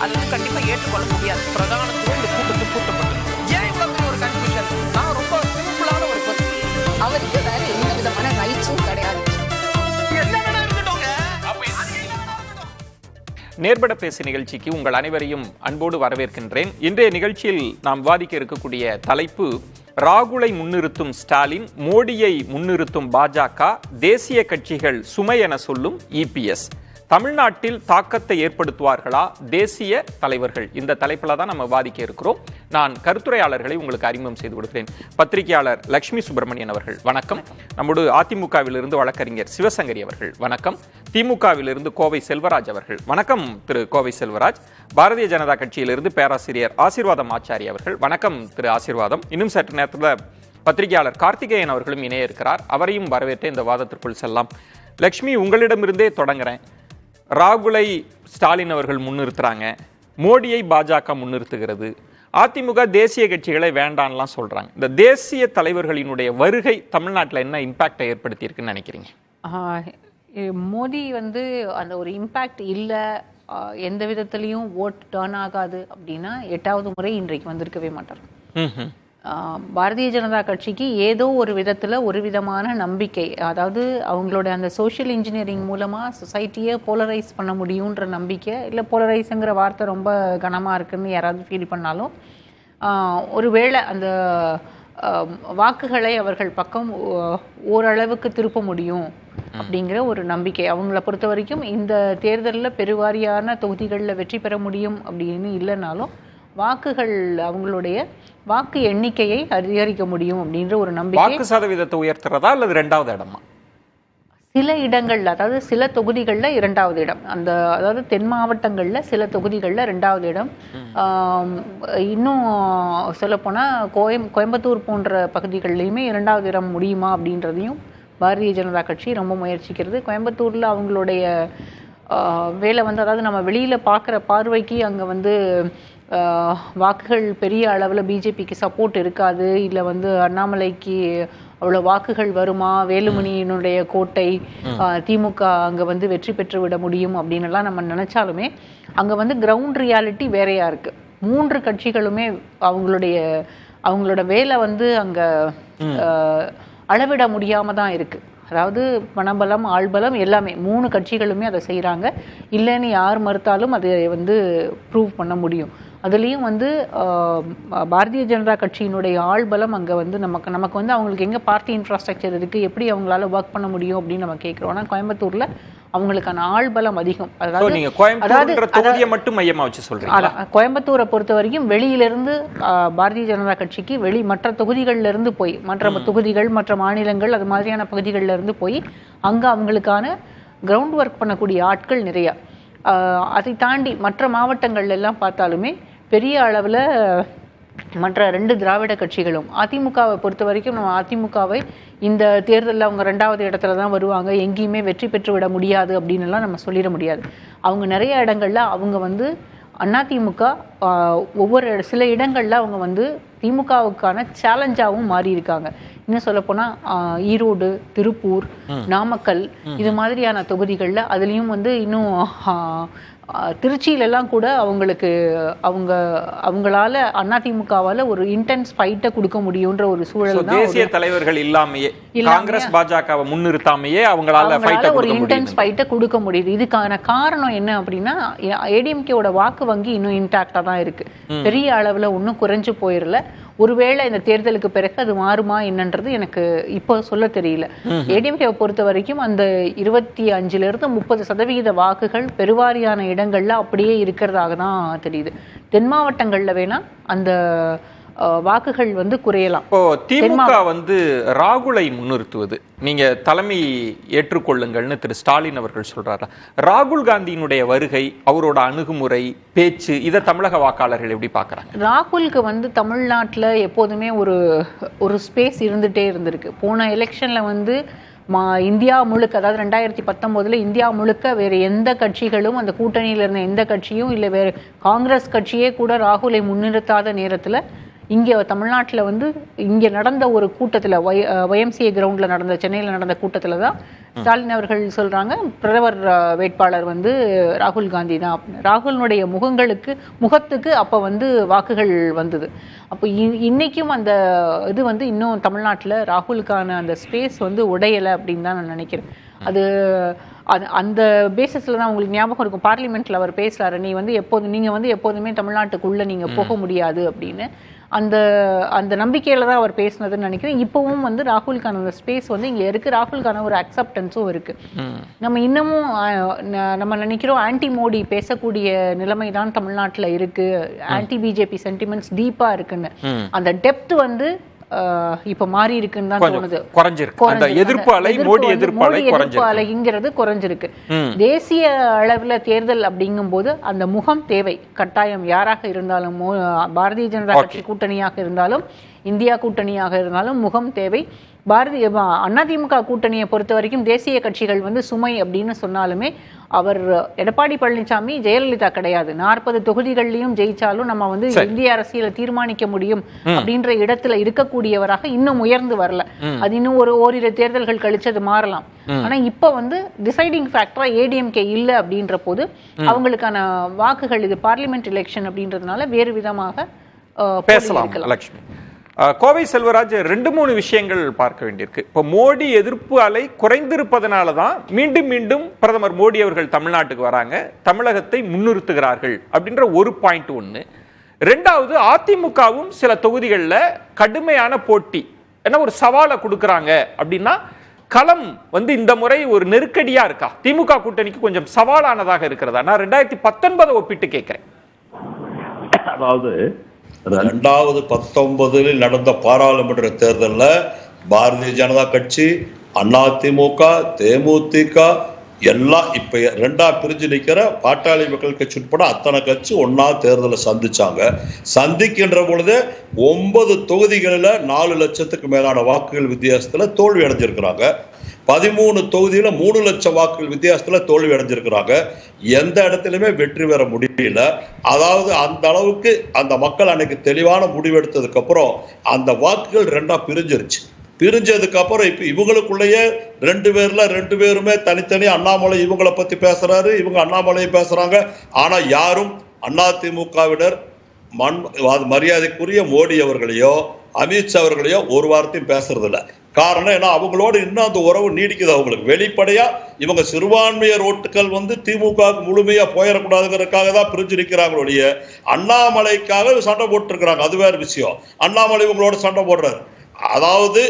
அது வந்து கண்டிப்பா ஏற்றுக்கொள்ள முடியாது. பிரதானத்துவம் இந்த கூட்டத்தில் கூட்டப்பட்டது. ஏன் இவ்வளவு பெரிய ஒரு கன்ஃபியூஷன்? நான் ரொம்ப சிம்பிளான ஒரு கொஸ்டின். அவருக்கு வேற எந்த விதமான ரைட்ஸும் கிடையாது. நேர்பட பேசு நிகழ்ச்சிக்கு உங்கள் அனைவரையும் அன்போடு வரவேற்கின்றேன். இன்றைய நிகழ்ச்சியில் நாம் விவாதிக்க இருக்கக்கூடிய தலைப்பு ராகுலை முன்னிறுத்தும் ஸ்டாலின், மோடியை முன்னிறுத்தும் பாஜக, தேசிய கட்சிகள் சுமை என சொல்லும் இபிஎஸ். தமிழ்நாட்டில் தாக்கத்தை ஏற்படுத்துவார்களா தேசிய தலைவர்கள்? இந்த தலைப்பில் தான் நம்ம விவாதிக்க இருக்கிறோம். நான் கருத்துரையாளர்களை உங்களுக்கு அறிமுகம் செய்து கொடுக்கிறேன். பத்திரிகையாளர் லட்சுமி சுப்பிரமணியன் அவர்கள் வணக்கம். நம்மோடு அதிமுகவிலிருந்து வழக்கறிஞர் சிவசங்கரி அவர்கள் வணக்கம். திமுகவிலிருந்து கோவை செல்வராஜ் அவர்கள் வணக்கம். திரு கோவை செல்வராஜ். பாரதிய ஜனதா கட்சியிலிருந்து பேராசிரியர் ஆசீர்வாதம் ஆச்சாரி அவர்கள் வணக்கம். திரு ஆசீர்வாதம். இன்னும் சற்று நேரத்தில் பத்திரிகையாளர் கார்த்திகேயன் அவர்களும் இணைய இருக்கிறார். அவரையும் வரவேற்று இந்த வாதத்திற்குள் செல்லலாம். லட்சுமி, உங்களிடமிருந்தே தொடங்குறேன். ராகுலை ஸ்டாலின் அவர்கள் முன்னிறுத்துறாங்க, மோடியை பாஜக முன்னிறுத்துகிறது, அதிமுக தேசிய கட்சிகளை வேண்டான்லாம் சொல்றாங்க. இந்த தேசிய தலைவர்களினுடைய வருகை தமிழ்நாட்டில் என்ன இம்பாக்டை ஏற்படுத்தி இருக்குன்னு நினைக்கிறீங்க? மோடி வந்து அந்த ஒரு இம்பேக்ட் இல்லை, எந்த விதத்துலையும் ஓட் டர்ன் ஆகாது அப்படின்னா 8வது முறை இன்றைக்கு வந்திருக்கவே மாட்டார். பாரதிய ஜனதா கட்சிக்கு ஏதோ ஒரு விதத்தில் ஒரு விதமான நம்பிக்கை, அதாவது அவங்களோட அந்த சோஷியல் இன்ஜினியரிங் மூலமாக சொசைட்டியை போலரைஸ் பண்ண முடியுன்ற நம்பிக்கை, இல்லை போலரைஸுங்கிற வார்த்தை ரொம்ப கனமாக இருக்குன்னு யாராவது ஃபீல் பண்ணாலும் ஒருவேளை அந்த வாக்குகளை அவர்கள் பக்கம் ஓரளவுக்கு திருப்ப முடியும் அப்படிங்கிற ஒரு நம்பிக்கை அவங்கள பொறுத்த வரைக்கும். இந்த தேர்தலில் பெருவாரியான தொகுதிகளில் வெற்றி பெற முடியும் அப்படின்னு இல்லைனாலும் வாக்குகள், அவங்களுடைய வாக்கு எண்ணிக்கையை அதிகரிக்க முடியும் அப்படின்ற ஒரு நம்பிக்கை. வாக்கு சதவீதத்தை உயர்த்துறதா அல்லது 2வது இடமா? சில இடங்கள்ல, அதாவது சில தொகுதிகளில் 2வது இடம், அந்த அதாவது தென் மாவட்டங்களில் சில தொகுதிகளில் 2வது இடம். இன்னும் சொல்லப்போனால் கோயம்புத்தூர் போன்ற பகுதிகளிலையுமே 2வது இடம் முடியுமா அப்படின்றதையும் பாரதிய ஜனதா கட்சி ரொம்ப முயற்சிக்கிறது. கோயம்புத்தூரில் அவங்களுடைய வேலை வந்து, அதாவது நம்ம வெளியில் பார்க்குற பார்வைக்கு அங்கே வந்து வாக்குகள் பெரிய அளவில் பிஜேபிக்கு சப்போர்ட் இருக்காது, இல்லை வந்து அண்ணாமலைக்கு அவ்வளோ வாக்குகள் வருமா, வேலுமணியினுடைய கோட்டை, திமுக அங்கே வந்து வெற்றி பெற்று விட முடியும் அப்படின்னுலாம் நம்ம நினச்சாலுமே அங்கே வந்து கிரவுண்ட் ரியாலிட்டி வேறையாக இருக்குது. 3 கட்சிகளுமே அவங்களோட வேலை வந்து அங்கே அளவிட முடியாமல் தான் இருக்குது. அதாவது பணபலம், ஆள்பலம் எல்லாமே 3 கட்சிகளுமே அதை செய்கிறாங்க. இல்லைன்னு யார் மறுத்தாலும் அதை வந்து ப்ரூவ் பண்ண முடியும். அதுலேயும் வந்து பாரதிய ஜனதா கட்சியினுடைய ஆள்பலம் அங்கே வந்து நமக்கு வந்து அவங்களுக்கு எங்கே பார்ட்டி இன்ஃப்ராஸ்ட்ரக்சர் இருக்குது, எப்படி அவங்களால ஒர்க் பண்ண முடியும் அப்படின்னு நம்ம கேட்குறோம். ஆனால் கோயம்புத்தூரில் அவங்களுக்கான ஆள்பலம் அதிகம். அதாவது மட்டும் மையமா வச்சு சொல்றீங்க. கோயம்புத்தூரை பொறுத்த வரைக்கும் வெளியிலிருந்து பாரதிய ஜனதா கட்சிக்கு மற்ற தொகுதிகளில் இருந்து போய், மற்ற தொகுதிகள், மற்ற மாநிலங்கள், அது மாதிரியான பகுதிகளில் இருந்து போய் அங்கே அவங்களுக்கான கிரவுண்ட் ஒர்க் பண்ணக்கூடிய ஆட்கள் நிறையா. அதை தாண்டி மற்ற மாவட்டங்கள்ல எல்லாம் பார்த்தாலுமே பெரிய அளவில் மற்ற 2 திராவிட கட்சிகளும், அதிமுகவை பொறுத்த வரைக்கும் நம்ம அதிமுகவை இந்த தேர்தலில் அவங்க 2வது இடத்துல தான் வருவாங்க, எங்கேயுமே வெற்றி பெற்று விட முடியாது அப்படின்னுலாம் நம்ம சொல்லிட முடியாது. அவங்க நிறைய இடங்கள்ல அவங்க வந்து அதிமுக ஒவ்வொரு சில இடங்கள்ல அவங்க வந்து திமுகவுக்கான சேலஞ்சாகவும் மாறி இருக்காங்க. இன்னும் சொல்லப்போனால் ஈரோடு, திருப்பூர், நாமக்கல் இது மாதிரியான தொகுதிகளில், அதுலேயும் வந்து இன்னும் திருச்சியிலெல்லாம் கூட அவங்களால அதிமுகவால் ஒரு இன்டென்ஸ் ஃபைட்டை கொடுக்க முடியுன்ற ஒரு சூழல் தான். தேசிய தலைவர்கள் இல்லாமையே, காங்கிரஸ் பாஜகவை முன்னிறுத்தாமையே அவங்களால ஒரு இன்டென்ஸ் ஃபைட்டை கொடுக்க முடியுது. இதுக்கான காரணம் என்ன அப்படின்னா, ஏடிஎம்கேவோட வாக்கு வங்கி இன்னும் இன்டாக்டா தான் இருக்கு, பெரிய அளவுல ஒன்றும் குறைஞ்சு போயிடல. ஒருவேளை இந்த தேர்தலுக்கு பிறகு அது மாறுமா என்னன்றது எனக்கு இப்போ சொல்ல தெரியல. ஏடிஎம்கேவை பொறுத்த வரைக்கும் அந்த 25% 30% வாக்குகள் பெருவாரியான இடங்கள்ல அப்படியே இருக்கிறதாக தான் தெரியுது. தென் மாவட்டங்கள்ல வேணா அந்த வாக்குகள் வந்து குறையலாம். இப்போ திமுக வந்து ராகுலை முன்னிறுத்துவது, நீங்க தலைமை ஏற்றுக்கொள்ளுங்கள்னு திரு ஸ்டாலின் அவர்கள் சொல்றாரு. ராகுல் காந்தியினுடைய வருகை, அவரோட அணுகுமுறை, பேச்சு, இதை தமிழக வாக்காளர்கள் எப்படி பார்க்கறாங்க? ராகுலுக்கு வந்து தமிழ்நாட்டில் எப்போதுமே ஒரு ஸ்பேஸ் இருந்துட்டே இருந்திருக்கு. போன எலெக்ஷன்ல வந்து இந்தியா முழுக்க, அதாவது 2019 இந்தியா முழுக்க வேறு எந்த கட்சிகளும், அந்த கூட்டணியில் இருந்த எந்த கட்சியும் இல்லை வேறு காங்கிரஸ் கட்சியே கூட ராகுலை முன்னிறுத்தாத நேரத்தில் இங்கே தமிழ்நாட்டில் வந்து இங்கே நடந்த ஒரு கூட்டத்தில் YMCA கிரவுண்டில் நடந்த சென்னையில் நடந்த கூட்டத்தில் தான் ஸ்டாலின் அவர்கள் சொல்கிறாங்க பிரதமர் வேட்பாளர் வந்து ராகுல் காந்தி தான் அப்படின்னு. ராகுலினுடைய முகத்துக்கு அப்போ வந்து வாக்குகள் வந்தது. அப்போ இன்னைக்கும் அந்த இது வந்து இன்னும் தமிழ்நாட்டில் ராகுலுக்கான அந்த ஸ்பேஸ் வந்து உடையலை அப்படின்னு தான் நான் நினைக்கிறேன். அது அந்த பேசிஸில் தான் உங்களுக்கு ஞாபகம் இருக்கும், பார்லிமெண்ட்டில் அவர் பேசுகிறாரு, நீங்கள் வந்து எப்போதுமே தமிழ்நாட்டுக்குள்ளே நீங்கள் போக முடியாது அப்படின்னு. அந்த நம்பிக்கையில் தான் அவர் பேசினதுன்னு நினைக்கிறேன். இப்போவும் வந்து ராகுலுக்கான அந்த ஸ்பேஸ் வந்து இங்கே இருக்குது, ராகுலுக்கான ஒரு அக்செப்டன்ஸும் இருக்குது. நம்ம இன்னமும் நம்ம நினைக்கிறோம் ஆன்டி மோடி பேசக்கூடிய நிலைமை தான் தமிழ்நாட்டில் இருக்குது, ஆன்டி பிஜேபி சென்டிமெண்ட்ஸ் டீப்பாக இருக்குன்னு. அந்த டெப்த் வந்து இப்ப மாறி இருக்குன்னு தான் தோணுது, எதிர்ப்பு அலைங்கிறது குறைஞ்சிருக்கு. தேசிய அளவுல தேர்தல் அப்படிங்கும் போது அந்த முகம் தேவை கட்டாயம். யாராக இருந்தாலும், பாரதிய ஜனதா கட்சி கூட்டணியாக இருந்தாலும் இந்தியா கூட்டணியாக இருந்தாலும் முகம் தேவை. அதிமுக கூட்டணியை பொறுத்த வரைக்கும் தேசிய கட்சிகள் வந்து சுமை அப்படின்னு சொன்னாலுமே அவர் எடப்பாடி பழனிசாமி ஜெயலலிதா கிடையாது. 40 தொகுதிகள்லையும் ஜெயிச்சாலும் நம்ம வந்து இந்திய அரசியலை தீர்மானிக்க முடியும் அப்படின்ற இடத்துல இருக்கக்கூடியவராக இன்னும் உயர்ந்து வரல. அது இன்னும் ஓரிரு தேர்தல்கள் கழிச்சு அது மாறலாம். ஆனா இப்ப வந்து டிசைடிங் ஃபேக்டரா ADMK இல்ல அப்படின்ற போது அவங்களுக்கான வாக்குகள், இது பார்லிமெண்ட் எலெக்ஷன் அப்படின்றதுனால வேறு விதமாக பேசலாம். லட்சுமி, கோவை செல்வராஜ் 2-3 விஷயங்கள் பார்க்க வேண்டியிருக்கு. இப்போ மோடி எதிர்ப்பு அலை குறைந்திருப்பதனால தான் மீண்டும் மீண்டும் பிரதமர் மோடி அவர்கள் தமிழ்நாட்டுக்கு வராங்க, தமிழகத்தை முன்னிறுத்துகிறார்கள் அப்படின்ற ஒரு பாயிண்ட் ஒன்று. 2வது, அதிமுகவும் சில தொகுதிகளில் கடுமையான போட்டி, என்ன ஒரு சவாலை கொடுக்குறாங்க அப்படின்னா களம் வந்து இந்த முறை ஒரு நெருக்கடியா இருக்கா, திமுக கூட்டணிக்கு கொஞ்சம் சவாலானதாக இருக்கிறதா? நான் 2019 ஒப்பிட்டு கேட்கிறேன். அதாவது 2019 நடந்த பாராளுமன்ற தேர்தலில் பாரதிய ஜனதா கட்சி, அதிமுக, தேமுதிக எல்லாம் இப்ப 2ஆ பிரிஞ்சு நிற்கிற பாட்டாளி மக்கள் கட்சி உட்பட அத்தனை கட்சி ஒன்னா தேர்தலை சந்திச்சாங்க. சந்திக்கின்ற பொழுது 9 தொகுதிகளில் 4 லட்சத்துக்கு மேலான வாக்குகள் வித்தியாசத்தில் தோல்வி அடைஞ்சிருக்கிறாங்க. 13 தொகுதியில 3 லட்சம் வாக்குகள் வித்தியாசத்துல தோல்வி அடைஞ்சிருக்கிறாங்க. எந்த இடத்துலயுமே வெற்றி பெற முடியல. அதாவது அந்த அளவுக்கு அந்த மக்கள் அன்னைக்கு தெளிவான முடிவெடுத்ததுக்கு அப்புறம் அந்த வாக்குகள் 2ஆ பிரிஞ்சிருச்சு. பிரிஞ்சதுக்கு அப்புறம் இப்ப இவங்களுக்குள்ளேயே 2 பேர்ல 2 பேருமே தனித்தனி, அண்ணாமலை இவங்களை பத்தி பேசுறாரு, இவங்க அண்ணாமலையை பேசுறாங்க. ஆனா யாரும் அதிமுகவினர் மரியாதைக்குரிய மோடி அவர்களையோ அமித்ஷா அவர்களையோ ஒரு வார்த்தையும் பேசுறது இல்லை. காரணம் ஏன்னா அவங்களோட இன்னும் அந்த உறவு நீடிக்குது. அவங்களுக்கு வெளிப்படையா இவங்க சிறுபான்மையர் ஓட்டுகள் வந்து திமுக முழுமையா போயிடக்கூடாதுங்கிறதுக்காக தான் பிரிஞ்சு நிற்கிறாங்களுடைய, அண்ணாமலைக்காக சண்டை போட்டுருக்கிறாங்க. அது வேற விஷயம். அண்ணாமலை இவங்களோட சண்டை போடுறாரு. அதாவது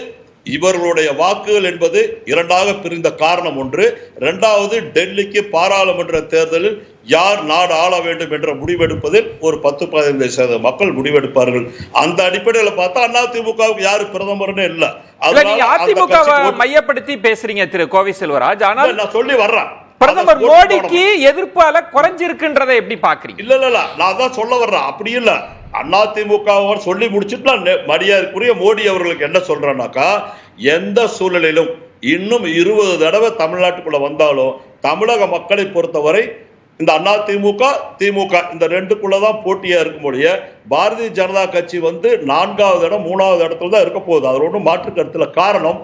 இவர்களுடைய வாக்குகள் என்பது 2ஆக பிரிந்த காரணம் ஒன்று. 2வது, டெல்லிக்கு பாராளுமன்ற தேர்தலில் யார் நாடு ஆள வேண்டும் என்ற முடிவெடுப்பதில் ஒரு 10-15% மக்கள் முடிவெடுப்பார்கள். அந்த அடிப்படையில் பார்த்தா அதிமுகவுக்கு யாரு பிரதமர்னு இல்ல. அதிமுக மையப்படுத்தி பேசுறீங்க திரு கோவை செல்வராஜ். ஆனால் நான் சொல்லி வர்றேன், பிரதமர் மோடிக்கு எதிர்ப்பால குறைஞ்சிருக்குன்றதை எப்படி பாக்குறீங்க? இல்ல நான் தான் சொல்ல வர்றேன். அப்படி இல்ல, அதிமுக சொல்லி முடிச்சுட்டு மரியாதைக்குரிய மோடி அவர்களுக்கு என்ன சொல்றேன்னாக்கா, எந்த சூழ்நிலையிலும் இன்னும் 20 தடவை தமிழ்நாட்டுக்குள்ள வந்தாலும் தமிழக மக்களை பொறுத்தவரை இந்த அதிமுக திமுக இந்த 2க்குள்ளதான் போட்டியா இருக்கும் போது பாரதிய ஜனதா கட்சி வந்து 4வது இடம் 3வது இடத்துல தான் இருக்க போகுது. அதுல ஒன்றும் மாற்று கருத்துல. காரணம்,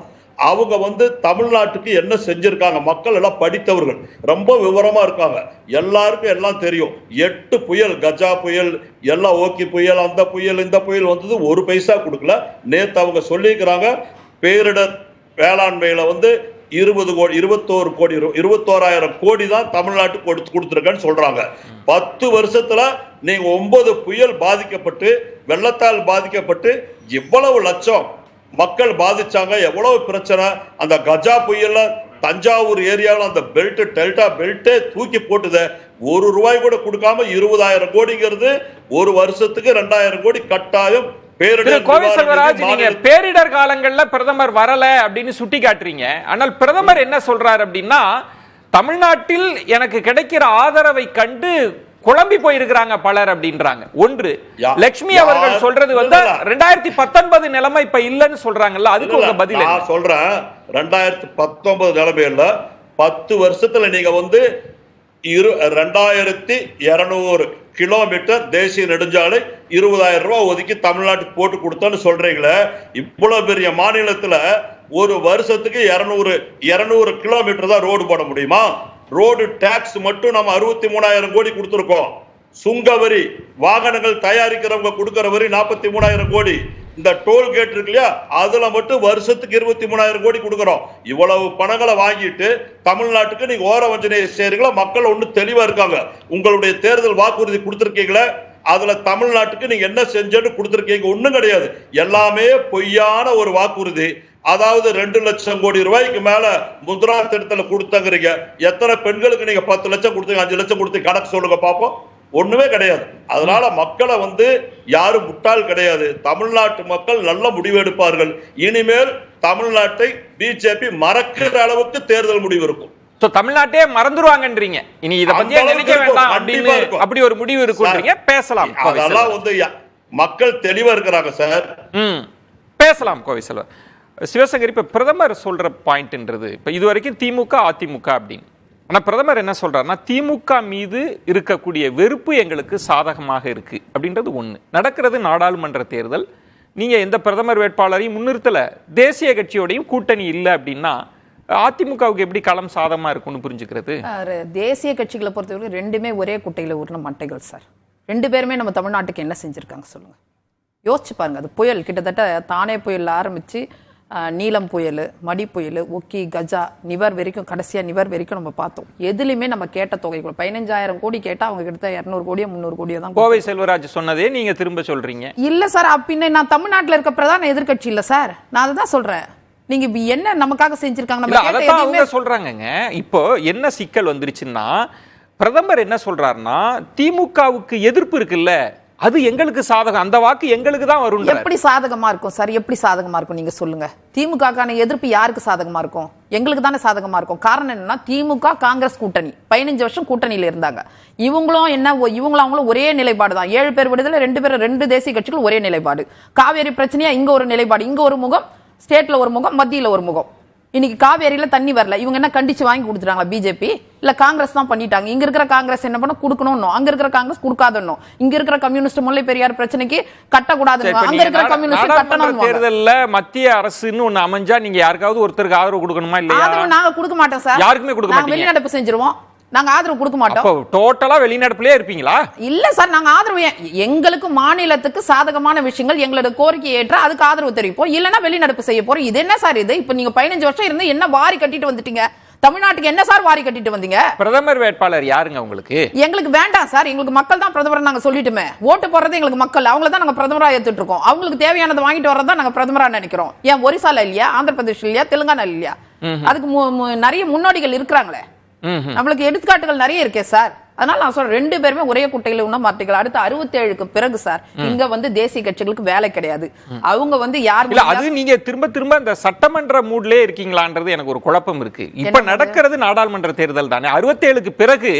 அவங்க வந்து தமிழ்நாட்டுக்கு என்ன செஞ்சிருக்காங்க. மக்கள் எல்லாம் படித்தவர்கள், ரொம்ப விவரமா இருக்காங்க. எல்லாருக்கும் எல்லாம் தெரியும். 8 புயல், கஜா புயல், எல்லாம் ஓகி புயல், அந்த புயல் இந்த புயல் வந்தது, 1 பைசா கொடுக்கல. நேத்து அவங்க சொல்லிக்கிறாங்க பேரிடர் வேளாண்மையில வந்து 21,000 கோடி தான் தமிழ்நாட்டுக்கு கொடுத்துருக்கேன்னு சொல்றாங்க. 10 வருஷத்துல நீங்க 9 புயல் பாதிக்கப்பட்டு, வெள்ளத்தால் பாதிக்கப்பட்டு இவ்வளவு லட்சம் மக்கள் பாதிச்சாங்க. எவ்வளவு பிரச்சனை. அந்த கஜா புயல்ல தஞ்சாவூர் ஏரியாவில் அந்த பெல்ட், டெல்டா பெல்ட்டே தூக்கி போட்டுது. ₹1 கூட கொடுக்காம 20,000 கோடிங்கிறது ஒரு வருஷத்துக்கு 2,000 கோடி கட்டாயம். பேரிடர் காலங்கள்ல பிரதமர் வரல அப்படின்னு சுட்டி காட்டுறீங்க. ஆனால் பிரதமர் என்ன சொல்றாரு அப்படின்னா, தமிழ்நாட்டில் எனக்கு கிடைக்கிற ஆதரவை கண்டு குழம்பி போயிருக்கிறாங்க பலர் அப்படின்றாங்க. ஒன்று, லட்சுமி அவர்கள் சொல்றது வந்து 2019 நிலைமை இப்ப இல்லன்னு சொல்றாங்கல்ல, அதுக்கு உங்க பதில்? நான் சொல்றேன், 2019 நிலைமை இல்ல. 10 வருஷத்துல நீங்க வந்து 2200 கிலோமீட்டர் தேசிய நெடுஞ்சாலை 20,000 ரூபாய் ஒதுக்கி தமிழ்நாட்டுக்கு போட்டு கொடுத்தோன்னு சொல்றீங்களே. இவ்வளவு பெரிய மாநிலத்துல ஒரு வருஷத்துக்கு 200 கிலோமீட்டர் தான் ரோடு போட முடியுமா? ரோடு டாக்ஸ் மட்டும் நம்ம 63,000 கோடி கொடுத்திருக்கோம். சுங்கவரி, வாகனங்கள் தயாரிக்கிறவங்க கொடுக்கிற வரி 43,000 கோடி. இந்த டோல்கேட் இருக்கு இல்லையா, அதுல மட்டும் வருஷத்துக்கு 23,000 கோடி கொடுக்கிறோம். இவ்வளவு பணங்களை வாங்கிட்டு தமிழ்நாட்டுக்கு நீங்க ஓர வஞ்சனை செய்றீங்களா? மக்கள் ஒண்ணு தெளிவா இருக்காங்க. உங்களுடைய தேர்தல் வாக்குறுதி கொடுத்திருக்கீங்களே, அதுல தமிழ்நாட்டுக்கு நீங்க என்ன செஞ்சேன்னு கொடுத்திருக்கீங்க? ஒண்ணும் கிடையாது. எல்லாமே பொய்யான ஒரு வாக்குறுதி. அதாவது 2 லட்சம் கோடி ரூபாய்க்கு மேல முத்ரா திட்டத்துல கொடுத்தங்கிறீங்க. எத்தனை பெண்களுக்கு நீங்க 10 லட்சம் கொடுத்தீங்க, 5 லட்சம் கொடுத்து கணக்கு சொல்லுங்க பாப்போம். ஒண்ணுமே கிடையாது. அதனால மக்களை யாரும் முட்டாள் கிடையாது. தமிழ்நாட்டு மக்கள் நல்ல முடிவு எடுப்பார்கள். இனிமேல் தமிழ்நாட்டை பிஜேபி மறக்கிற அளவுக்கு தேர்தல் முடிவு இருக்கும். தமிழ்நாட்டே மறந்துருவாங்கன்றீங்க. இனி இத பத்தி நினைக்க வேண்டாம் அப்படின்னு அப்படி ஒரு முடிவு இருக்குன்றீங்க. பேசலாம். அதெல்லாம் மக்கள் தெளிவா இருக்கிறாங்க சார். பேசலாம் கோவை செல்வர். சிவசங்கர், இப்ப பிரதமர் சொல்ற பாயிண்ட்ன்றது இப்ப இது வரைக்கும் திமுக அதிமுக அப்படின்னு. ஆனா பிரதமர் என்ன சொல்றாருன்னா, திமுக மீது இருக்கக்கூடிய வெறுப்பு எங்களுக்கு சாதகமாக இருக்கு அப்படின்றது ஒண்ணு. நடக்கிறது நாடாளுமன்ற தேர்தல். நீங்க எந்த பிரதமர் வேட்பாளரையும் முன்னிறுத்தல, தேசிய கட்சியோடையும் கூட்டணி இல்லை அப்படின்னா அதிமுகவுக்கு எப்படி களம் சாதகமா இருக்கும்னு புரிஞ்சுக்கிறது? தேசிய கட்சிகளை பொறுத்தவரை ரெண்டுமே ஒரே குட்டையில ஊர்ன மட்டைகள் சார். 2 பேருமே நம்ம தமிழ்நாட்டுக்கு என்ன செஞ்சிருக்காங்க சொல்லுங்க, யோசிச்சு பாருங்க. அது புயல் கிட்டத்தட்ட தானே புயல் ஆரம்பிச்சு நீலம் புயல், மடி புயல், ஒக்கி, கஜா, நிவர் வரைக்கும், கடைசியா நிவர் வரைக்கும் நம்ம பார்த்தோம். எதுலையுமே நம்ம கேட்ட தொகைகள் 15,000 கோடி கேட்டா அவங்க கிட்ட 200 கோடியோ 300 கோடியோ தான். கோவை செல்வராஜ் சொன்னதே நீங்க திரும்ப சொல்றீங்க. இல்ல சார், பின்ன நான் தமிழ்நாட்டில் இருக்க பிரதான எதிர்கட்சி இல்ல சார், நான் அதுதான் சொல்றேன். நீங்க என்ன நமக்காக செஞ்சிருக்காங்க சொல்றாங்க. இப்போ என்ன சிக்கல் வந்துருச்சுன்னா, பிரதமர் என்ன சொல்றாருன்னா, திமுகவுக்கு எதிர்ப்பு இருக்குல்ல, அது எங்களுக்கு சாதகம், அந்த வாக்கு எங்களுக்கு தான் வரும். எப்படி சாதகமா இருக்கும் சார்? எப்படி சாதகமா இருக்கும் நீங்க சொல்லுங்க? திமுகக்கான எதிர்ப்பு யாருக்கு சாதகமா இருக்கும்? எங்களுக்கு தானே சாதகமா இருக்கும். காரணம் என்னன்னா, திமுக காங்கிரஸ் கூட்டணி 15 வருஷம் கூட்டணியில இருந்தாங்க. இவங்களும் அவங்களும் ஒரே நிலைப்பாடு தான். 7 பேர் விடுதலை, 2 தேசிய கட்சிகள் ஒரே நிலைப்பாடு. காவேரி பிரச்சனையா இங்க ஒரு நிலைப்பாடு, இங்க ஒரு முகம், ஸ்டேட்ல ஒரு முகம், மத்தியில ஒரு முகம். இன்னைக்கு காவேரியில தண்ணி வரல, இவங்க என்ன கண்டிச்சு வாங்கி கொடுத்துட்டாங்க பிஜேபி? இல்ல காங்கிரஸ் தான் பண்ணிட்டாங்க. இங்க இருக்கிற காங்கிரஸ் என்ன பண்ண கொடுக்கணும், அங்க இருக்கிற காங்கிரஸ் கொடுக்காதணும். இங்க இருக்கிற கம்யூனிஸ்ட் முல்லை பெரியார் பிரச்சனைக்கு கட்டக்கூடாது, அங்க இருக்கிற கம்யூனிஸ்ட் கட்டணும். தேர்தல்ல மத்திய அரசுன்னு ஒண்ணு அமைஞ்சா நீங்க யாருக்காவது ஒருத்தருக்கு ஆதரவு கொடுக்கணுமா இல்லையா? ஆதரவு நாங்க கொடுக்க மாட்டோம் சார். யாருக்குமே கொடுக்க மாட்டோம். வெளிநடப்பு செஞ்சிருவோம். நாங்க ஆதரவு கொடுக்க மாட்டோம். அப்ப டோட்டலா வெளிநடப்புலயே இருப்பீங்களா? இல்ல சார், நாங்க ஆதரவு எங்களுக்கு மாநிலத்துக்கு சாதகமான விஷயங்கள் எங்களோட கோரிக்கை ஏற்ற அதுக்கு ஆதரவு தெரிவிப்போம். இல்லனா வெளிநடப்பு செய்ய போறோம். இது என்ன சார் இது? இப்ப நீங்க 15 வருஷம் இருந்து என்ன வாரி கட்டிட்டு வந்துட்டீங்க? தமிழ்நாட்டுக்கு என்ன சார் வாரி கட்டிட்டு வந்தீங்க? பிரதமர் வேட்பாளர் யாருங்க உங்களுக்கு? எங்களுக்கு வேண்டாம் சார். எங்களுக்கு மக்கள் தான் பிரதமர். நாங்க சொல்லிட்டுமே, ஓட்டு போடுறது எங்களுக்கு மக்கள். அவங்கள தான் நாங்க பிரதமரா ஏத்துட்டு இருக்கோம். அவங்களுக்கு தேவையானதை வாங்கிட்டு வரதான் நாங்க பிரதமரா நினைக்கிறோம். ஏன் ஒரிசால இல்லையா, ஆந்திர பிரதேஷ் இல்லையா, தெலுங்கானா இல்லையா? அதுக்கு நிறைய முன்னோடிகள் இருக்கிறாங்களே, நம்மளுக்கு எடுத்துக்காட்டுகள் நிறைய இருக்கே சார். அதனால நான் சொல்றேன், 2 பேருமே ஒரே குட்டையில உண்ண மாட்டீங்க. அடுத்த 67க்கு பிறகு சார் இங்க தேசிய கட்சிகளுக்கு வேலை கிடையாது. அவங்க யாரு இல்ல, அது நீங்க திரும்ப அந்த சட்டமன்ற மூட்லயே இருக்கீங்களான்றது எனக்கு ஒரு குழப்பம் இருக்கு. இப்ப நடக்கிறது நாடாளுமன்ற தேர்தல் தானே. 67க்கு பிறகு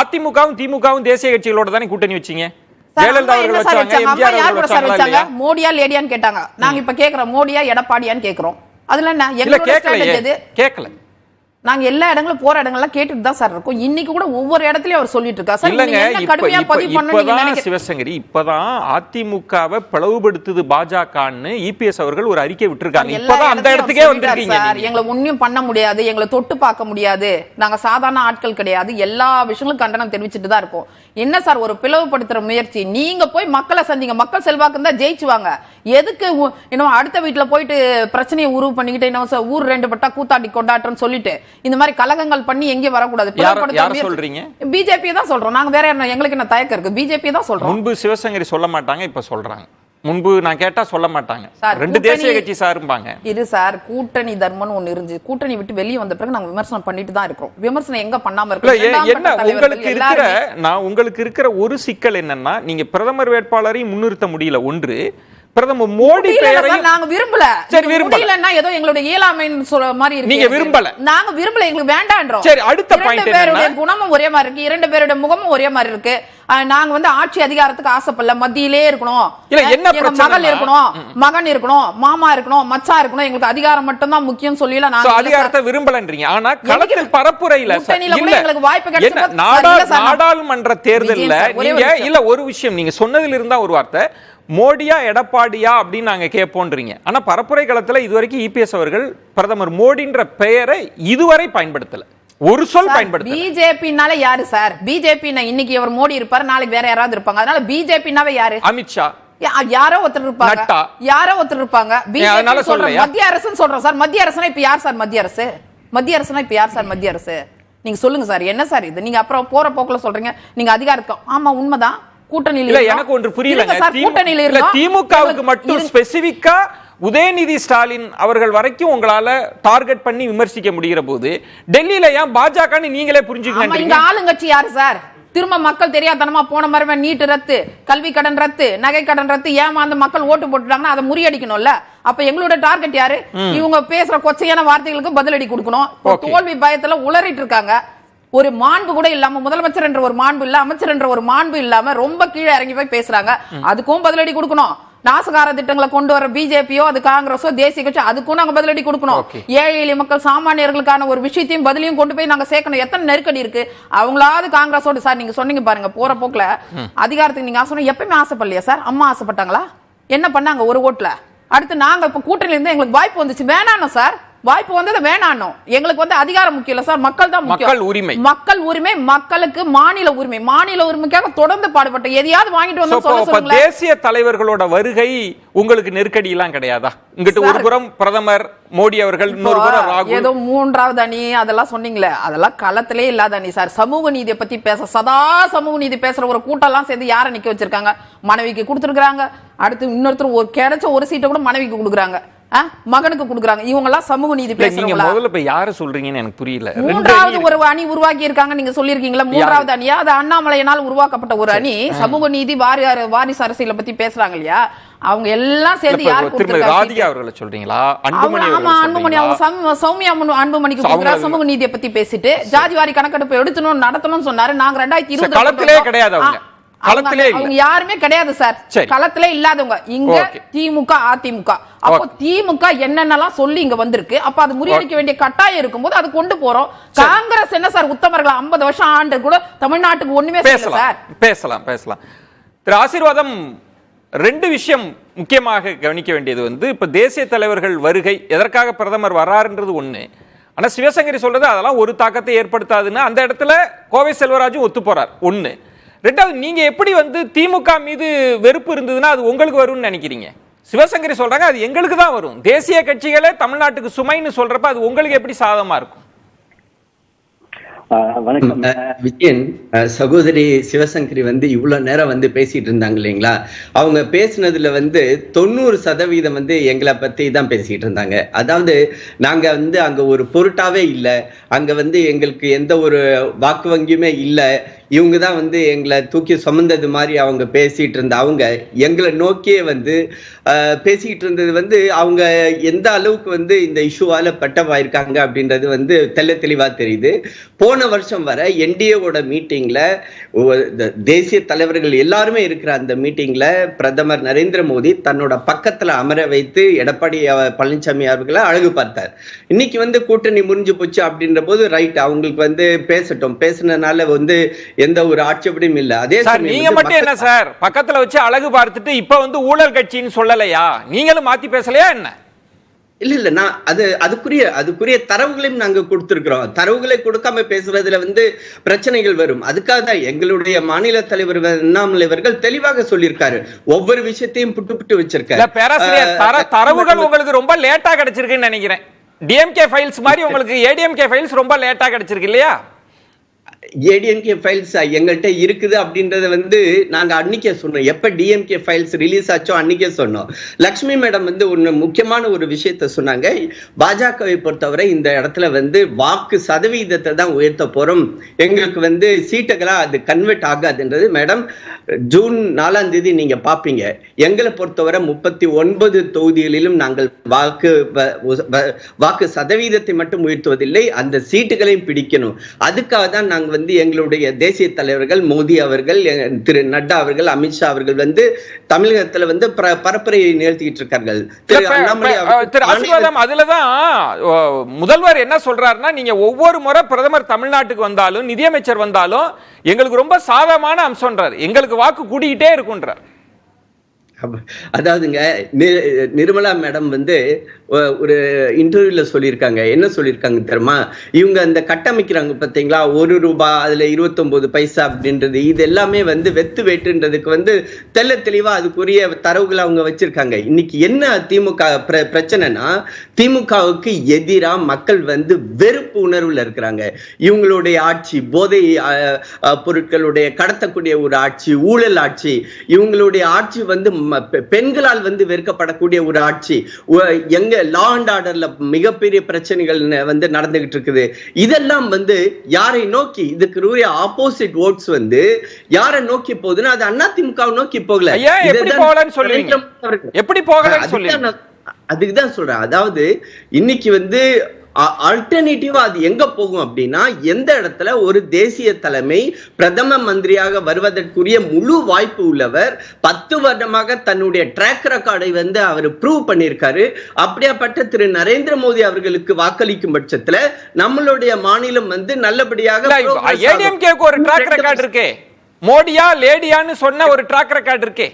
அதிமுகவும் திமுகவும் தேசிய கட்சிகளோட தானே கூட்டணி வச்சீங்க. மோடியா லேடியான்னு கேட்டாங்க. நாங்க இப்ப கேக்குறோம், மோடியா எடப்பாடியான்னு கேக்குறோம். அதுல என்ன எங்களோட கேட்கல. நாங்க எல்லா இடங்களும் போற இடங்கள்லாம் கேட்டுட்டு தான் சார் இருக்கோம். இன்னைக்கு கூட ஒவ்வொரு இடத்துலயும் அவர் சொல்லிட்டு இருக்கா சார். நீங்க என்ன கடுமையா பதிவு பண்ணனும்? சிவசங்கரி, இப்பதான் அதிமுகவை பிளவுபடுத்துது பாஜகன்னு இபிஎஸ் அவர்கள் ஒரு அறிக்கை விட்டுருக்காங்க. இப்பதான் அந்த இடத்துக்கே வந்திருக்கீங்க. எங்களை ஒண்ணும் பண்ண முடியாது, எங்களை தொட்டு பார்க்க முடியாது, நாங்க சாதாரண ஆட்கள் கிடையாது, எல்லா விஷயங்களும் கண்டனம் தெரிவிச்சுட்டு தான் இருக்கோம். என்ன சார் ஒரு பிளவுபடுத்துற முயற்சி? நீங்க போய் மக்களை சந்திங்க, மக்கள் செல்வாக்கு தான் ஜெயிச்சுவாங்க. எதுக்கு இன்னும் அடுத்த வீட்டுல போயிட்டு பிரச்சனையை உருவு பண்ணிக்கிட்டு என்ன ஊர் 2 பட்டா கூத்தாடி கொண்டாட்டம்னு சொல்லிட்டு இந்த மாதிரி கலகங்கள் பண்ணி எங்கே வரக்கூடாது. பிஜேபி தான் சொல்றோம். நாங்க வேற என்ன, எங்களுக்கு என்ன தயக்கம் இருக்கு? பிஜேபி தான் சொல்றோம். முன்பு சிவசங்கரி சொல்ல மாட்டாங்க, இப்ப சொல்றாங்க. முன்பு நான் கேட்டா சொல்ல மாட்டாங்க. 2 தேசிய கட்சி சார்பாங்க. இது சார் கூட்டணி தர்மம்னு ஒண்ணு இருந்துச்சு. கூட்டணி விட்டு வெளியே வந்த பிறகு நாங்க விமர்சனம் பண்ணிட்டு தான் இருக்கோம். விமர்சனம் எங்க பண்ணாம இருக்கு? என்ன உங்களுக்கு இருக்கிற ஒரு சிக்கல் என்னன்னா, நீங்க பிரதமர் வேட்பாளரை முன்னிறுத்த முடியல. ஒன்று, பிரதமர் மோடி பெயரை நாங்க விரும்பல. சரி, விரும்பலன்னா ஏதோ எங்களுடைய இயலாமைன்னு சொல்ற மாதிரி இருக்கு. நீங்க விரும்பல, நாங்க விரும்பல, எங்களுக்கு வேண்டாம்ன்றோம். சரி, அடுத்த பாயிண்ட், 2 பேருடைய குணமும் ஒரே மாதிரி இருக்கு, 2 பேருடைய முகமும் ஒரே மாதிரி இருக்கு. நாங்க வந்து ஆட்சி அதிகாரத்துக்கு ஆசைப்படல, மத்தியிலே இருக்கணும், எங்க மகள் இருக்கணும், மகன் இருக்கணும், மாமா இருக்கணும், மச்சா இருக்கணும், எங்களுக்கு அதிகாரம் மட்டும் தான் முக்கியம் சொல்லி அதிகாரத்தை விரும்பலன்றீங்க. ஆனா களத்தில் பரப்புரையில எங்களுக்கு வாய்ப்பு கிடைச்சது நாடாளுமன்ற தேர்தல்ல நீங்க இல்ல ஒரு விஷயம் நீங்க சொன்னதுல இருந்தா ஒரு வார்த்தை மோடியா எடப்பாடியா அப்படின்னு நாங்க கேட்போன்றீங்க. ஆனா பரப்புரை களத்துல இதுவரைக்கும் இபிஎஸ் அவர்கள் பிரதமர் மோடின்ற பெயரை இதுவரை பயன்படுத்தல, ஒரு சொல் பயன்படுத்த. பிஜேபினால யாரு சார்? பிஜேபி இன்னைக்கு அவர் மோடி இருப்பாரு, நாளைக்கு வேற யாராவது இருப்பாங்க. அதனால பிஜேபினாவே யாரு? அமித்ஷா யாரோ ஒருத்தர் இருப்பாங்க, யாரோ ஒருத்தர் இருப்பாங்க. மத்திய அரசுன்னு சொல்றோம் சார். மத்திய அரசுனா இப்ப யார் சார் மத்திய அரசு? மத்திய அரசுனா இப்ப யார் சார் மத்திய அரசு? நீங்க சொல்லுங்க சார், என்ன சார் இது? நீங்க அப்புறம் போற போக்குல சொல்றீங்க நீங்க அதிகாரத்துக்கு. ஆமா உண்மைதான், கூட்டணியில எனக்கு ஒன்று புரியல. திமுகவுக்கு மட்டும் ஸ்பெசிபிக்கா உதயநிதி ஸ்டாலின் அவர்கள் வரைக்கும் உங்களால டார்கெட் பண்ணி விமர்சிக்க முடிகிற போது டெல்லியில ஏன் பாஜக நீங்களே புரிஞ்சுக்கணும்? இங்க ஆளுங்கட்சி யாரு சார்? திரும்ப மக்கள் தெரியாதனமா போன மாதிரி நீட்டு ரத்து, கல்வி கடன் ரத்து, நகை கடன் ரத்து, ஏமாந்து மக்கள் ஓட்டு போட்டுட்டாங்கன்னா அதை முறியடிக்கணும்ல. அப்ப எங்களோட டார்கெட் யாரு? இவங்க பேசுற கொச்சையான வார்த்தைகளுக்கு பதிலடி கொடுக்கணும். தோல்வி பயத்துல உளறிட்டு இருக்காங்க. ஒரு மாண்பு கூட இல்லாம, முதலமைச்சர் என்ற ஒரு மாண்பு இல்ல, அமைச்சர் என்ற ஒரு மாண்பு இல்லாம ரொம்ப கீழே இறங்கி போய் பேசுறாங்க. அதுக்கும் பதிலடி கொடுக்கணும். நாசகார திட்டங்களை கொண்டு வர பிஜேபியோ அது காங்கிரஸோ தேசிய கட்சி, அதுக்கும் நாங்க பதிலடி கொடுக்கணும். ஏழை எளிய மக்கள் சாமானியர்களுக்கான ஒரு விஷயத்தையும் பதிலையும் கொண்டு போய் நாங்க சேர்க்கணும். எத்தனை நெருக்கடி இருக்கு. அவங்களாவது காங்கிரஸோடு சார் நீங்க சொன்னீங்க பாருங்க, போற போக்குல அதிகாரத்துக்கு நீங்க ஆசை எப்பயுமே ஆசைப்படலையா சார்? அம்மா ஆசைப்பட்டாங்களா? என்ன பண்ணாங்க ஒரு ஓட்டுல? அடுத்து நாங்க இப்ப கூட்டணியில இருந்து எங்களுக்கு வாய்ப்பு வந்துச்சு, வேணாம் சார். வாய்ப்பு வந்தது வேணாம். எங்களுக்கு வந்து அதிகாரம் முக்கியம் இல்ல சார், மக்கள் தான் முக்கியம். மக்கள் உரிமை, மக்களுக்கு மாநில உரிமை, மாநில உரிமைக்காக தொடர்ந்து பாடுபட்ட எதையாவது வாங்கிட்டு வந்து சொல்லுங்க. தேசிய தலைவர்களோட வருகை உங்களுக்கு நெருக்கடி எல்லாம் கிடையாதா? இங்கிட்டு ஒரு புறம் பிரதமர் மோடி அவர்கள், இன்னொரு புறம் ராகுல், ஏதோ மூன்றாவது அணி அதெல்லாம் சொன்னீங்களே, அதெல்லாம் களத்திலே இல்லாத அணி சார். சமூக நீதியை பத்தி பேச சதா சமூக நீதி பேசுற ஒரு கூட்டம் எல்லாம் சேர்ந்து யாரை நிக்க வச்சிருக்காங்க? மனைவிக்கு கொடுத்துருக்காங்க. அடுத்து இன்னொருத்தர் ஒரு கிடைச்ச ஒரு சீட்டை கூட மனைவிக்கு கொடுக்குறாங்க, மகனுக்கு கொடுக்குறாங்க. இவங்க எல்லாம் சமூக நீதி பேசுறவங்களா? முதல்ல இப்ப யாரை சொல்றீங்கன்னு எனக்கு புரியல. மூன்றாவது ஒரு அணி உருவாக்கி இருக்காங்க நீங்க சொல்லிருக்கீங்களா? மூன்றாவது அணியா? அது அண்ணாமலையினால் உருவாக்கப்பட்ட ஒரு அணி. சமூக நீதி வாரிசு அரசியலை பத்தி பேசுறாங்க இல்லையா? அவங்க எல்லாம் சேர்ந்து யாருக்கு கொடுத்திருக்காங்க? ராதிகா அவர்களை சொல்றீங்களா? அன்புமணி அவங்க சௌமியா அன்புமணிக்கு கொடுக்குறாங்க. சமூக நீதியை பத்தி பேசிட்டு ஜாதி வாரி கணக்கெடுப்பு எடுத்துணும் நடத்தணும்னு சொன்னாரு. நாங்க 2020 கிடையாது, அவங்க யாருமே கிடையாது சார், களத்திலே இல்லாதவங்க. இங்க திமுக அதிமுக. அப்போ திமுக என்னென்னலாம் சொல்லி இங்க வந்திருக்கு, அப்ப அது முறியடிக்க வேண்டிய கட்டாயம் இருக்கும்போது அது கொண்டு போறோம். காங்கிரஸ் என்ன சார் உத்தமர்கள் 50 வருஷம் ஆண்டு கூட தமிழ்நாட்டுக்கு ஒண்ணுமே செய்யல சார். பேசலாம். திரு ஆசீர்வாதம், ரெண்டு விஷயம் முக்கியமாக கவனிக்க வேண்டியது வந்து, இப்ப தேசிய தலைவர்கள் வருகை எதற்காக பிரதமர் வர்றாருன்றது ஒண்ணு. ஆனா சிவசங்கரி சொல்றது அதெல்லாம் ஒரு தாக்கத்தை ஏற்படுத்தாதுன்னு அந்த இடத்துல கோவை செல்வராஜும் ஒத்து போறார். ஒண்ணு. ரெண்டாவது, நீங்க எப்படி வந்து திமுக மீது வெறுப்பு இருந்ததுன்னா அது உங்களுக்கு வரும்னு நினைக்கிறீங்க? சிவசங்கரி சொல்றாங்க அது எங்களுக்கு தான் வரும். தேசிய கட்சிகளே தமிழ்நாட்டுக்கு சுமைன்னு சொல்றப்ப அது உங்களுக்கு எப்படி சாதகமா இருக்கும்? வணக்கம் விஜயன். சகோதரி சிவசங்கரி வந்து இவ்வளவு நேரம் வந்து பேசிட்டு இருந்தாங்க இல்லைங்களா? அவங்க பேசினதுல வந்து 90% வந்து எங்களை பத்தி தான் பேசிட்டு இருந்தாங்க. அதாவது நாங்க வந்து அங்க ஒரு பொருட்டாவே இல்லை, அங்க வந்து எங்களுக்கு எந்த ஒரு வாக்கு வங்கியுமே இல்லை, இவங்க தான் வந்து எங்களை தூக்கி சுமந்தது மாதிரி அவங்க பேசிட்டு இருந்த அவங்க எங்களை நோக்கியே வந்து பேசிக்கிட்டு இருந்தது வந்து அவங்க எந்த அளவுக்கு வந்து இந்த இஷ்யூவால பட்டவாயிருக்காங்க அப்படின்றது வந்து தெளிவா தெரியுது. போன வருஷம் வர என்டிஏவோட மீட்டிங்ல தேசிய தலைவர்கள் எல்லாருமே இருக்கிற அந்த மீட்டிங்ல பிரதமர் நரேந்திர மோடி தன்னோட பக்கத்துல அமர வைத்து எடப்பாடி பழனிசாமி அவர்களை அழகு பார்த்தார். இன்னைக்கு வந்து கூட்டணி முறிஞ்சு போச்சு அப்படின்ற போது ரைட், அவங்களுக்கு வந்து பேசட்டும், பேசினதுனால வந்து எந்த ஒரு ஆட்சேபனையும் இல்ல. அதே நீங்க மட்டும் என்ன சார் பக்கத்துல வச்சு அழகு பார்த்துட்டு இப்ப வந்து ஊழல் கட்சின்னு சொல்லலையா? நீங்களும் மாத்தி பேசலையா என்ன? இல்ல நான் அதுக்குரிய தரவுகளையும் நாங்க கொடுத்திருக்கிறோம். தரவுகளை கொடுக்காம பேசுறதுல வந்து பிரச்சனைகள் வரும். அதுக்காக தான் எங்களுடைய மாநில தலைவர் அண்ணாமலை அவர்கள் தெளிவாக சொல்லியிருக்காரு, ஒவ்வொரு விஷயத்தையும் புட்டு வச்சிருக்காரு. பேராசிரியர், தரவுகள் உங்களுக்கு ரொம்ப லேட்டா கிடைச்சிருக்குன்னு நினைக்கிறேன். டிஎம்கே ஃபைல்ஸ் மாதிரி உங்களுக்கு ஏடிஎம்கே ஃபைல்ஸ் ரொம்ப லேட்டா கிடைச்சிருக்கு இல்லையா? ஏடிஎம்கே ஃபைல்ஸ் எங்கள்கிட்ட இருக்குது அப்படின்றத வந்து நாங்க அன்னைக்கே சொன்னோம். எப்ப டிஎம்கே ஃபைல்ஸ் ரிலீஸ் ஆச்சோ அன்னைக்கே சொன்னோம். லட்சுமி மேடம் வந்து ஒன்னு முக்கியமான ஒரு விஷயத்த சொன்னாங்க. பாஜகவை பொறுத்தவரை இந்த இடத்துல வந்து வாக்கு சதவீதத்தை தான் உயர்த்த போறோம், எங்களுக்கு வந்து சீட்டுகளா அது கன்வெர்ட் ஆகாதுன்றது. மேடம், ஜூன் 4ஆம் தேதி நீங்க பாப்பீங்க, எங்களை பொறுத்தவரை 39 தொகுதிகளிலும் நாங்கள் வாக்கு சதவீதத்தை மட்டும் உயர்த்துவதில்லை, அந்த சீட்டுகளையும் பிடிக்கணும். அதுக்காக தான் நாங்க வந்து எங்களுடைய தேசிய தலைவர்கள் மோடி அவர்கள், திரு நட்டா அவர்கள், அமித்ஷா அவர்கள் வந்து தமிழகத்துல வந்து பரப்புரையை நிகழ்த்திட்டு இருக்கார்கள். திரு அண்ணாமலை ஆசீர்வாதம் அதுலதான் முதல்வர் என்ன சொல்றாருன்னா, நீங்க ஒவ்வொரு முறை பிரதமர் தமிழ்நாட்டுக்கு வந்தாலும் நிதியமைச்சர் வந்தாலும் எங்களுக்கு ரொம்ப சாதகமான அம்சம்ன்றார், எங்களுக்கு வாக்கு கூடிக்கிட்டே இருக்குன்றார். அதாவதுங்க, நிர்மலா மேடம் வந்து ஒரு இன்டர்வியூல சொல்லியிருக்காங்க. என்ன சொல்லியிருக்காங்க தெரியுமா? இவங்க அந்த கட்டமைக்கிறாங்க பார்த்தீங்களா, 1 ரூபாய் அதுல 29 பைசா அப்படின்றது, இது எல்லாமே வந்து வெத்து வேட்டுன்றதுக்கு வந்து தெல்ல தெளிவா அதுக்குரிய தரவுகளை அவங்க வச்சிருக்காங்க. இன்னைக்கு என்ன திமுக பிரச்சனைனா, திமுகவுக்கு எதிரா மக்கள் வந்து வெறுப்பு உணர்வுல இருக்கிறாங்க. இவங்களுடைய ஆட்சி போதை பொருட்களுடைய கடத்தக்கூடிய ஒரு ஆட்சி, ஊழல் ஆட்சி, இவங்களுடைய ஆட்சி வந்து பெண்களால் வந்து வெறுக்கப்படக்கூடிய ஒரு ஆட்சி, எங்க லா அண்ட் ஆர்டர்ல மிகப்பெரிய பிரச்சனைகள் வந்து நடந்துகிட்டு இருக்குது. இதெல்லாம் வந்து யாரை நோக்கி, இதுக்கு ஆப்போசிட் ஓட்ஸ் வந்து யாரை நோக்கி போகுதுன்னா அது அதிமுக நோக்கி போகல. அதுக்குதான் சொல்றேன். அதாவது இன்னைக்கு வந்து ஆல்டர்னேட்டிவா அது எங்க போகும் அப்படின்னா, எந்த இடத்துல ஒரு தேசிய தலைமை பிரதம மந்திரியாக வருவதற்குரிய முழு வாய்ப்பு உள்ளவர் 10 வருடமாக தன்னுடைய ட்ராக் ரெக்கார்டை வந்து அவர் ப்ரூவ் பண்ணியிருக்காரு. அப்படியாப்பட்ட திரு நரேந்திர மோடி அவர்களுக்கு வாக்களிக்கும் பட்சத்துல நம்மளுடைய மாநிலம் வந்து நல்லபடியாக ஒரு ட்ராக் ரெக்கார்ட் இருக்கே, மோடியா லேடியான்னு சொன்ன ஒரு ட்ராக் ரெக்கார்ட் இருக்கே,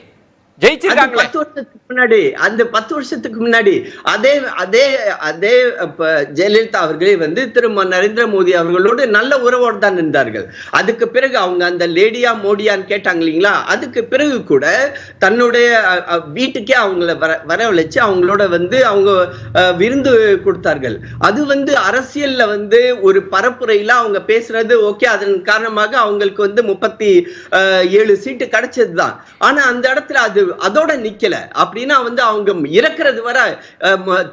ஜெயிச்சிருக்காங்க. 10 வருஷத்துக்கு முன்னாடி, அந்த 10 வருஷத்துக்கு முன்னாடி அதே அதே அதே ஜெயலலிதா அவர்களே வந்து திரு நரேந்திர மோடி அவர்களோடு நல்ல உறவோடு தான் இருந்தார்கள். அதுக்கு பிறகு அவங்க அந்த லேடியா மோடியான்னு கேட்டாங்க இல்லைங்களா, அதுக்கு பிறகு கூட தன்னுடைய வீட்டுக்கே அவங்கள வரவழைச்சு அவங்களோட வந்து அவங்க விருந்து கொடுத்தார்கள். அது வந்து அரசியல்ல வந்து ஒரு பரப்புரையில அவங்க பேசுறது ஓகே, அதன் காரணமாக அவங்களுக்கு வந்து 37 சீட்டு கிடைச்சதுதான். ஆனா அந்த இடத்துல அது அதோட நிக்கல. அப்படின்னா வந்து அவங்க இறக்குறது வர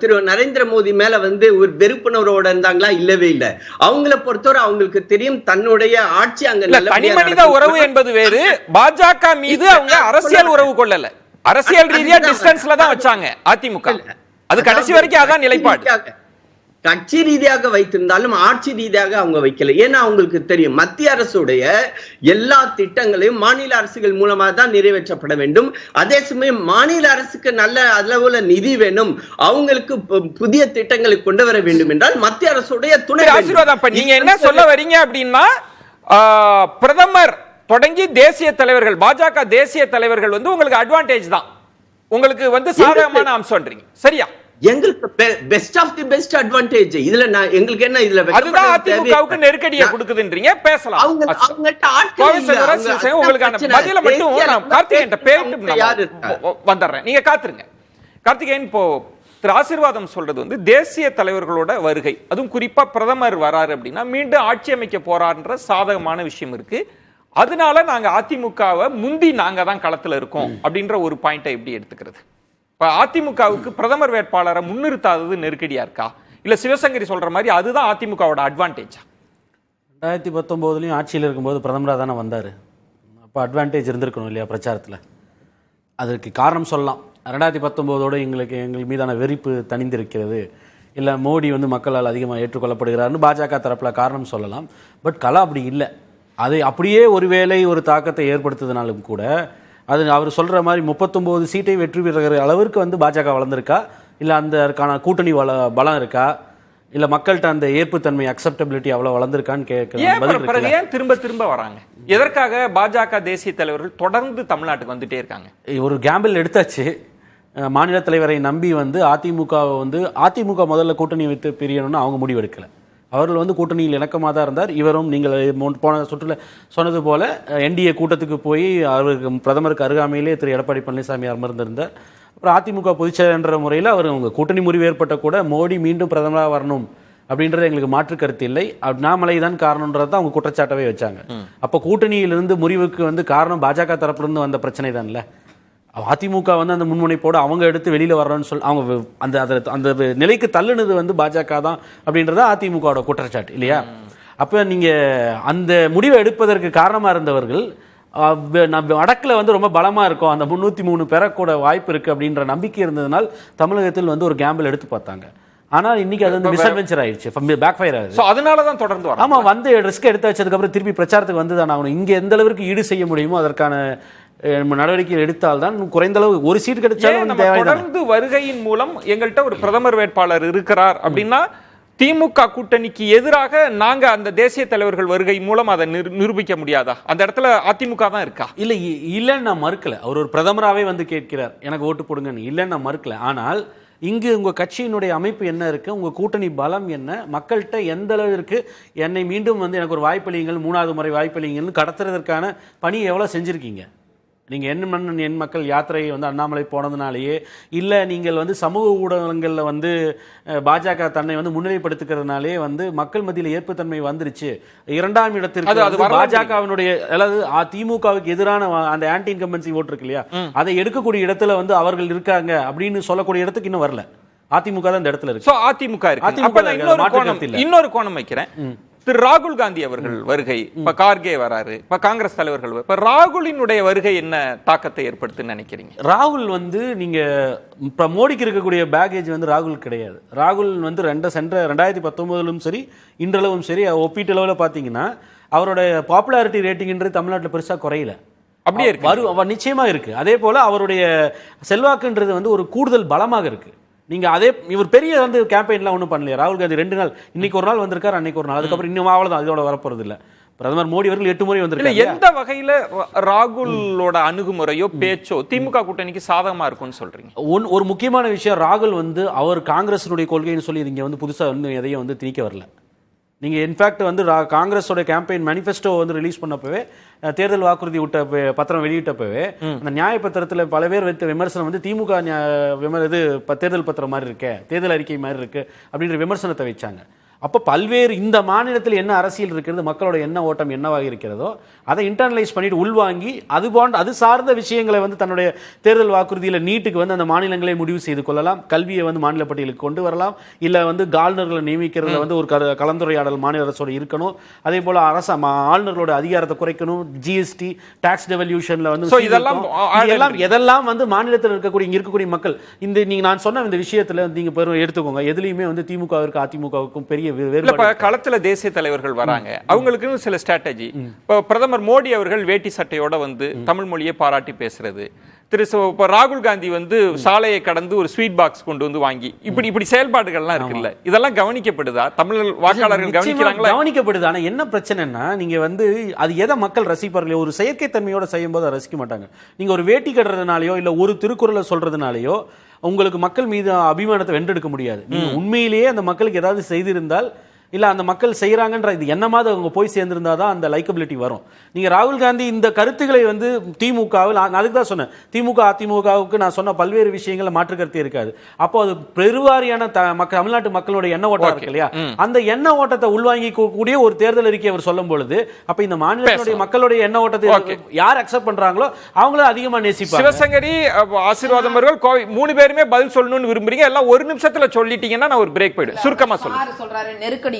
திரு நரேந்திர மோடி மேல வந்து ஒரு வெறுப்புணர்வோட இருந்தாங்களா? இல்லவே இல்லை. அவங்களை பொறுத்தவரை அவங்களுக்கு தெரியும் தன்னுடைய ஆட்சி அங்க தனிமனித உறவு என்பது வேறு, பாஜக மீது அவங்க அரசியல் உறவு கொள்ளல, அரசியல் ரீதியா டிஸ்டன்ஸ்ல தான் வச்சாங்க அதிமுக. அது கடைசி வரைக்கும் அதான் நிலைப்பாடு. கட்சி ரீதியாக வைத்திருந்தாலும் ஆட்சி ரீதியாக அவங்க வைக்கல. ஏன்னா அவங்களுக்கு தெரியும் மத்திய அரசுடைய எல்லா திட்டங்களையும் மாநில அரசுகள் மூலமாக தான் நிறைவேற்றப்பட வேண்டும். அதே சமயம் மாநில அரசுக்கு நல்ல அளவுல நிதி வேணும், அவங்களுக்கு புதிய திட்டங்களை கொண்டு வர வேண்டும் என்றால் மத்திய அரசுடைய துணை. ஆசீர்வாதம், நீங்க என்ன சொல்ல வரீங்க அப்படின்னா, பிரதமர் தொடங்கி தேசிய தலைவர்கள், பாஜக தேசிய தலைவர்கள் வந்து உங்களுக்கு அட்வான்டேஜ் தான், உங்களுக்கு வந்து சாதகமான அம்சம்ன்றீங்க, சரியா? எங்களுக்கு best of the best advantage இதுல எங்களுக்கு என்ன, இதுல அதுதான் அதிமுகவுக்கு நெருக்கடியை கொடுக்குதுன்றீங்க. பேசலாம். அவங்கள்ட்ட ஆட்கள் உங்களுக்கான பதில மட்டும் நான் கார்த்திகேயன் பேசிட்டு வந்துடுறேன், நீங்க காத்துருங்க. கார்த்திகேயன், இப்போ திரு ஆசீர்வாதம் சொல்றது வந்து தேசிய தலைவர்களோட வருகை, அதுவும் குறிப்பா பிரதமர் வராரு அப்படின்னா மீண்டும் ஆட்சி அமைக்க போறாருன்ற சாதகமான விஷயம் இருக்கு. அதனால நாங்க அதிமுகவை முந்தி நாங்க தான் களத்துல இருக்கோம் அப்படின்ற ஒரு பாயிண்டை எப்படி எடுத்துக்கிறது? அதிமுகவுக்கு பிரதமர் வேட்பாளரை முன்னிறுத்தாதது நெருக்கடியா இருக்கா, இல்ல சிவசங்கரி சொல்ற மாதிரி அதுதான் அதிமுகவோட அட்வான்டேஜா? 2019 ஆட்சியில் இருக்கும்போது பிரதமராக தானே வந்தார். அப்போ அட்வான்டேஜ் இருந்திருக்கணும் இல்லையா பிரச்சாரத்தில்? அதற்கு காரணம் சொல்லலாம். 2019 எங்கள் மீதான வெறுப்பு தணிந்திருக்கிறது, இல்லை மோடி வந்து மக்களால் அதிகமாக ஏற்றுக்கொள்ளப்படுகிறார்னு பாஜக தரப்பில் காரணம் சொல்லலாம். பட் கலா அப்படி இல்லை. அதை அப்படியே ஒருவேளை ஒரு தாக்கத்தை ஏற்படுத்துவதனாலும் கூட அது அவர் சொல்கிற மாதிரி 39 சீட்டை வெற்றி பெறுகிற அளவிற்கு வந்து பாஜக வளர்ந்துருக்கா, இல்லை அதற்கான கூட்டணி பலம் இருக்கா, இல்லை மக்கள்கிட்ட அந்த ஏற்புத்தன்மை அக்செப்டபிலிட்டி அவ்வளோ வளர்ந்துருக்கான்னு கேட்க திரும்ப திரும்ப வராங்க. எதற்காக பாஜக தேசிய தலைவர்கள் தொடர்ந்து தமிழ்நாட்டுக்கு வந்துட்டே இருக்காங்க? ஒரு கேம்பிள் எடுத்தாச்சு. மாநில தலைவரை நம்பி வந்து அதிமுக முதல்ல கூட்டணி வைத்து பிரியணும்னு அவங்க முடிவெடுக்கலை. அவர்கள் வந்து கூட்டணியில் இணக்கமாக தான் இருந்தார். இவரும் நீங்கள் போன சுற்றுல சொன்னது போல என்டிஏ கூட்டத்துக்கு போய் அவருக்கு பிரதமருக்கு அருகாமையிலே திரு எடப்பாடி பழனிசாமி அமர்ந்திருந்தார். அப்புறம் அதிமுக பொதுச்செயலர் என்ற முறையில் அவர் அவங்க கூட்டணி முறிவு ஏற்பட்ட கூட மோடி மீண்டும் பிரதமராக வரணும் அப்படின்றது எங்களுக்கு மாற்று கருத்து இல்லை, அண்ணாமலை தான் காரணம்ன்றதை தான் அவங்க குற்றச்சாட்டவே வச்சாங்க. அப்போ கூட்டணியிலிருந்து முறிவுக்கு வந்து காரணம் பாஜக தரப்புலேருந்து வந்த பிரச்சனை தான்ல. அதிமுக வந்து அந்த முன்முனைப்போடு அவங்க எடுத்து வெளியில் வர்றோன்னு சொல்லி அவங்க அந்த நிலைக்கு தள்ளுனது வந்து பாஜக தான் அப்படின்றத அதிமுகவோட குற்றச்சாட்டு இல்லையா? அப்போ நீங்கள் அந்த முடிவை எடுப்பதற்கு காரணமாக இருந்தவர்கள் வடக்கில் வந்து ரொம்ப பலமாக இருக்கும், அந்த 303 பெறக்கூட வாய்ப்பு இருக்குது அப்படின்ற நம்பிக்கை இருந்ததுனால் தமிழகத்தில் வந்து ஒரு கேம்பிள் எடுத்து பார்த்தாங்க. ஆனால் இன்னைக்கு அது வந்து மிஸ்அட்வென்ச்சர் ஆயிடுச்சு, பேக் ஃபயர் ஆகுது. சோ அதனால தான் தொடர்ந்து வரோம். ஆமா, வந்து ரிஸ்க் எடுத்து வச்சதுக்கு அப்புறம் திருப்பி பிரச்சாரத்துக்கு வந்து தான் ஆகணும். இங்க எந்த அளவுக்கு ஈடு செய்ய முடியுமோ அதற்கான நடவடிக்கைகள் எடுத்தால்தான் குறைந்த அளவு ஒரு சீட் கிடைச்சாலும் தொடர்ந்து வருகையின் மூலம் எங்கள்கிட்ட ஒரு பிரதமர் வேட்பாளர் இருக்கிறார் அப்படின்னா திமுக கூட்டணிக்கு எதிராக நாங்க அந்த தேசிய தலைவர்கள் வருகை மூலம் அதை நிரூபிக்க முடியாதா? அந்த இடத்துல அதிமுக தான் இருக்கா? இல்லைன்னு நான் மறுக்கல. அவர் ஒரு பிரதமராகவே வந்து கேட்கிறார் எனக்கு ஓட்டு போடுங்கன்னு, இல்லைன்னு நான் மறுக்கல. ஆனால் இங்கு உங்க கட்சியினுடைய அமைப்பு என்ன இருக்கு, உங்க கூட்டணி பலம் என்ன, மக்கள்கிட்ட எந்த அளவு இருக்கு, என்னை மீண்டும் வந்து எனக்கு ஒரு வாய்ப்பளியுங்கள், 3வது முறை வாய்ப்பளியுங்கள்னு கடத்துறதற்கான பணி எவ்வளவு செஞ்சிருக்கீங்க? நீங்க என் மக்கள் யாத்திரை வந்து அண்ணாமலை போனதுனாலேயே இல்ல, நீங்கள் வந்து சமூக ஊடகங்கள்ல வந்து பாஜக தன்னை வந்து முன்னிலைப்படுத்துகிறதுனாலே வந்து மக்கள் மத்தியில் ஏற்புத்தன்மை வந்துருச்சு. 2ஆம் இடத்திற்கு பாஜகவினுடைய அதாவது திமுகவுக்கு எதிரான அந்த ஆன்டி இன்கம்பன்சி ஓட்டு இருக்கு இல்லையா, அதை எடுக்கக்கூடிய இடத்துல வந்து அவர்கள் இருக்காங்க அப்படின்னு சொல்லக்கூடிய இடத்துக்கு இன்னும் வரல. அதிமுக தான் இந்த இடத்துல இருக்கு. அதிமுக இருக்கு. இன்னொரு கோணம் வைக்கிறேன். திரு ராகுல் காந்தி அவர்கள் வருகை, இப்ப கார்கே வராரு, இப்ப காங்கிரஸ் தலைவர்கள், இப்ப ராகுலினுடைய வருகை என்ன தாக்கத்தை ஏற்படுத்துன்னு நினைக்கிறீங்க? ராகுல் வந்து நீங்க இப்ப மோடிக்கு இருக்கக்கூடிய பேகேஜ் வந்து ராகுல் கிடையாது. ராகுல் வந்து 2019 சரி இன்றளவும் சரி ஒப்பீட்டளவில் பாத்தீங்கன்னா அவரோட பாப்புலாரிட்டி ரேட்டிங்ன்றது தமிழ்நாட்டில் பெருசா குறையல, அப்படியே இருக்கு, நிச்சயமா இருக்கு. அதே போல அவருடைய செல்வாக்குன்றது வந்து ஒரு கூடுதல் பலமாக இருக்கு. நீங்க அதே இவர் பெரிய வந்து கேம்பெயின்லாம் ஒன்றும் பண்ணலையா? ராகுல் காந்தி 2 நாள், இன்னைக்கு ஒரு நாள் வந்திருக்காரு, அன்னைக்கு ஒரு நாள், அதுக்கப்புறம் இன்னும் அவ்வளவுதான், இதோட வரப்போறது இல்ல. பிரதமர் மோடி அவர்கள் 8 முறை வந்திருக்காரு. எந்த வகையில ராகுலோட அணுகுமுறையோ பேச்சோ திமுக கூட்டணிக்கு சாதகமா இருக்கும்னு சொல்றீங்க? ஒரு முக்கியமான விஷயம், ராகுல் வந்து அவர் காங்கிரஸினுடைய கொள்கைன்னு சொல்லி இங்க வந்து புதுசா வந்து எதையும் வந்து திணிக்க வரல. நீங்க இன்ஃபேக்ட் வந்து காங்கிரஸோட கேம்பெயின் மேனிஃபெஸ்டோ வந்து ரிலீஸ் பண்ணப்பவே, தேர்தல் வாக்குறுதி விட்ட பத்திரம் வெளியிட்டப்பவே அந்த நியாய பத்திரத்தில் பல பேர் வைத்த விமர்சனம் வந்து திமுக இது தேர்தல் பத்திரம் மாதிரி இருக்கு, தேர்தல் அறிக்கை மாதிரி இருக்கு அப்படின்ற விமர்சனத்தை வச்சாங்க. அப்போ பல்வேறு இந்த மாநிலத்தில் என்ன அரசியல் இருக்கிறது, மக்களோட என்ன ஓட்டம் என்னவாக இருக்கிறதோ அதை இன்டர்னலைஸ் பண்ணிட்டு உள்வாங்கி அது சார்ந்த விஷயங்களை வந்து தன்னுடைய தேர்தல் வாக்குறுதியில் நீட்டுக்கு வந்து அந்த மாநிலங்களே முடிவு செய்து கொள்ளலாம், கல்வியை வந்து மாநில பட்டியலுக்கு கொண்டு வரலாம், இல்லை வந்து ஆளுநர்களை நியமிக்கிறதுல வந்து ஒரு கலந்துரையாடல் மாநில அரசோட இருக்கணும், அதே போல ஆளுநர்களோட அதிகாரத்தை குறைக்கணும், ஜிஎஸ்டி டாக்ஸ் டெவல்யூஷன்ல வந்து எதெல்லாம் வந்து மாநிலத்தில் இருக்கக்கூடிய மக்கள் இந்த நீங்க நான் சொன்ன இந்த விஷயத்துல நீங்க எடுத்துக்கோங்க, எதுலையுமே வந்து திமுகவிற்கும் அதிமுகவுக்கும் பெரிய களத்துல தேசிய தலைவர்கள் வராங்க, அவங்களுக்கு சில ஸ்ட்ராட்டஜி. பிரதமர் மோடி அவர்கள் வேட்டி சட்டையோட வந்து தமிழ் மொழியை பாராட்டி பேசுறது, ராகுல் காந்தி வந்து சாலையை கடந்து ஒரு ஸ்வீட் பாக்ஸ் கொண்டு வந்து வாங்கி இப்படி செயல்பாடுகள்லாம் இருக்குல்ல, இதெல்லாம் கவனிக்கப்படுதா? தமிழ் வாக்காளர்கள் கவனிக்கிறாங்களா? கவனிக்கப்படுது. ஆனா என்ன பிரச்சனைன்னா, நீங்க வந்து அது எதை மக்கள் ரசிப்பார்களோ, ஒரு செயற்கை தன்மையோட செய்யும் போது ரசிக்க மாட்டாங்க. நீங்க ஒரு வேட்டி கட்டுறதுனாலயோ இல்ல ஒரு திருக்குறளை சொல்றதுனாலயோ உங்களுக்கு மக்கள் மீது அபிமானத்தை வென்றெடுக்க முடியாது. நீங்க உண்மையிலேயே அந்த மக்களுக்கு ஏதாவது செய்திருந்தால் இல்ல அந்த மக்கள் செய்யறாங்கன்ற இது என்னமாவது அவங்க போய் சேர்ந்திருந்தாதான் அந்த லைக்கபிலிட்டி வரும். நீங்க ராகுல் காந்தி இந்த கருத்துக்களை வந்து திமுகவில், அதுக்கு தான் சொன்னேன், திமுக அதிமுகவுக்கு நான் சொன்ன பல்வேறு விஷயங்கள மாற்று கருத்தே இருக்காது. அப்போ அது பெருவாரியான தமிழ்நாட்டு மக்களுடைய எண்ண ஓட்டம் இருக்கு இல்லையா, அந்த எண்ண ஓட்டத்தை உள்வாங்கி கூடிய ஒரு தேர்தல் அறிக்கை அவர் சொல்லும் பொழுது அப்ப இந்த மாநிலத்தினுடைய மக்களுடைய எண்ண ஓட்டத்தை யார் அக்செப்ட் பண்றாங்களோ அவங்கள அதிகமா நேசிப்பாங்க. சிவசங்கரி, ஆசீர்வாதம் அவர்கள் 3 பேருமே பதில் சொல்லணும்னு விரும்புறீங்க, எல்லாம் ஒரு நிமிஷத்துல சொல்லிட்டீங்கன்னா நான் ஒரு பிரேக் போயிடுவேன். சுருக்கமா சொல்லுங்க. சொல்றாரு நெருக்கடி,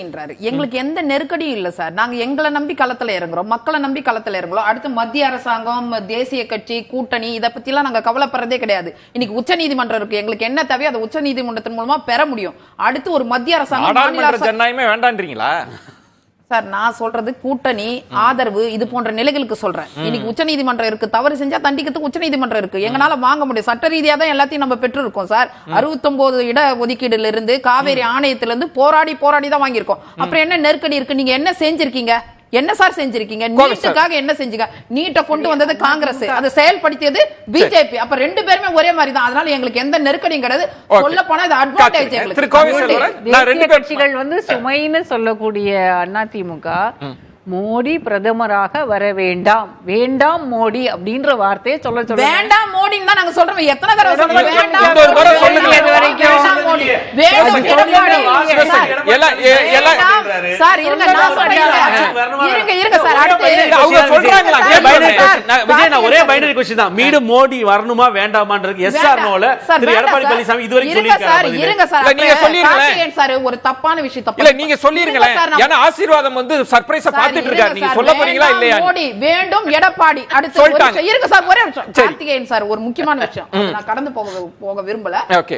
எங்களுக்கு எந்த நெருக்கடியும் இல்ல சார். நாங்க எங்களை நம்பி களத்துல இறங்குறோம், மக்களை நம்பி களத்துல இறங்குறோம். அடுத்து மத்திய அரசாங்கம், தேசிய கட்சி, கூட்டணி இத பத்தி எல்லாம் நாங்க கவலைப்படுறதே கிடையாது. இன்னைக்கு உச்ச நீதிமன்றம் இருக்கு, எங்களுக்கு என்ன தேவையோ அதை உச்ச நீதிமன்றத்தின் மூலமா பெற முடியும். அடுத்து ஒரு மத்திய அரசாங்கம் ஜனநாயகமே வேண்டான்றீங்களா சார்? நான் சொல்றது கூட்டணி ஆதரவு இது போன்ற நிலைகளுக்கு சொல்றேன். இன்னைக்கு உச்ச நீதிமன்றம் இருக்கு, தவறு செஞ்சா தண்டிக்கிறதுக்கு உச்ச நீதிமன்றம் இருக்கு. எங்களால வாங்க முடியும், சட்ட ரீதியா தான் எல்லாத்தையும் நம்ம பெற்று இருக்கோம் சார். 69 இட ஒதுக்கீடுல இருந்து காவேரி ஆணையத்துல இருந்து போராடி தான் வாங்கியிருக்கோம். அப்புறம் என்ன நெருக்கடி இருக்கு? நீங்க என்ன செஞ்சிருக்கீங்க? என்ன சார் செஞ்சிருக்கீங்க? நீட்டுக்காக என்ன செஞ்சீங்க? நீட்டை கொண்டு வந்தது காங்கிரஸ், அதை செயல்படுத்தியது பிஜேபி. அப்ப 2 பேருமே ஒரே மாதிரி தான். அதனால எங்களுக்கு எந்த நெருக்கடியும் கிடையாது. சொல்ல போனா இது அட்வான்டேஜ் எங்களுக்கு. கட்சிகள் வந்து சுமைன்னு சொல்லக்கூடிய அதிமுக மோடி பிரதமராக வர வேண்டாம், வேண்டாம் மோடி அப்படின்ற வார்த்தையை சொல்ல வேண்டாம் மோடின்னு தான் நாங்க சொல்றோம். எத்தனை தடவை சொல்றோம் வேண்டாம் சார்? இருங்க நான் சொல்றேன், இருங்க சார். அவங்க சொல்றாங்களா? ஒரே பைனரி क्वेश्चन தான், மீண்டும் மோடி வரணுமா வேண்டாமான்றது எஸ் ஆர் நோல திரு எடப்பாடி பழனிசாமி இதுவரைக்கும் சொல்லிருக்காரு. இருங்க சார், நீங்க சொல்லிருங்களேன் சார். ஒரு தப்பான விஷயம் இல்ல, நீங்க சொல்லிருங்களேன். ஏன்னா ஆசீர்வாதம் வந்து சர்ப்ரைஸா காத்துட்டு இருக்காரு. நீங்க சொல்ல போறீங்களா இல்லையா? மோடி வேண்டும், எடப்பாடி அடுத்து சொல்லிட்டாங்க. இருங்க சார், ஒரே நிமிஷம். கார்த்திகேயன் சார் ஒரு முக்கியமான விஷயம் நான் கடந்து போக விரும்பல.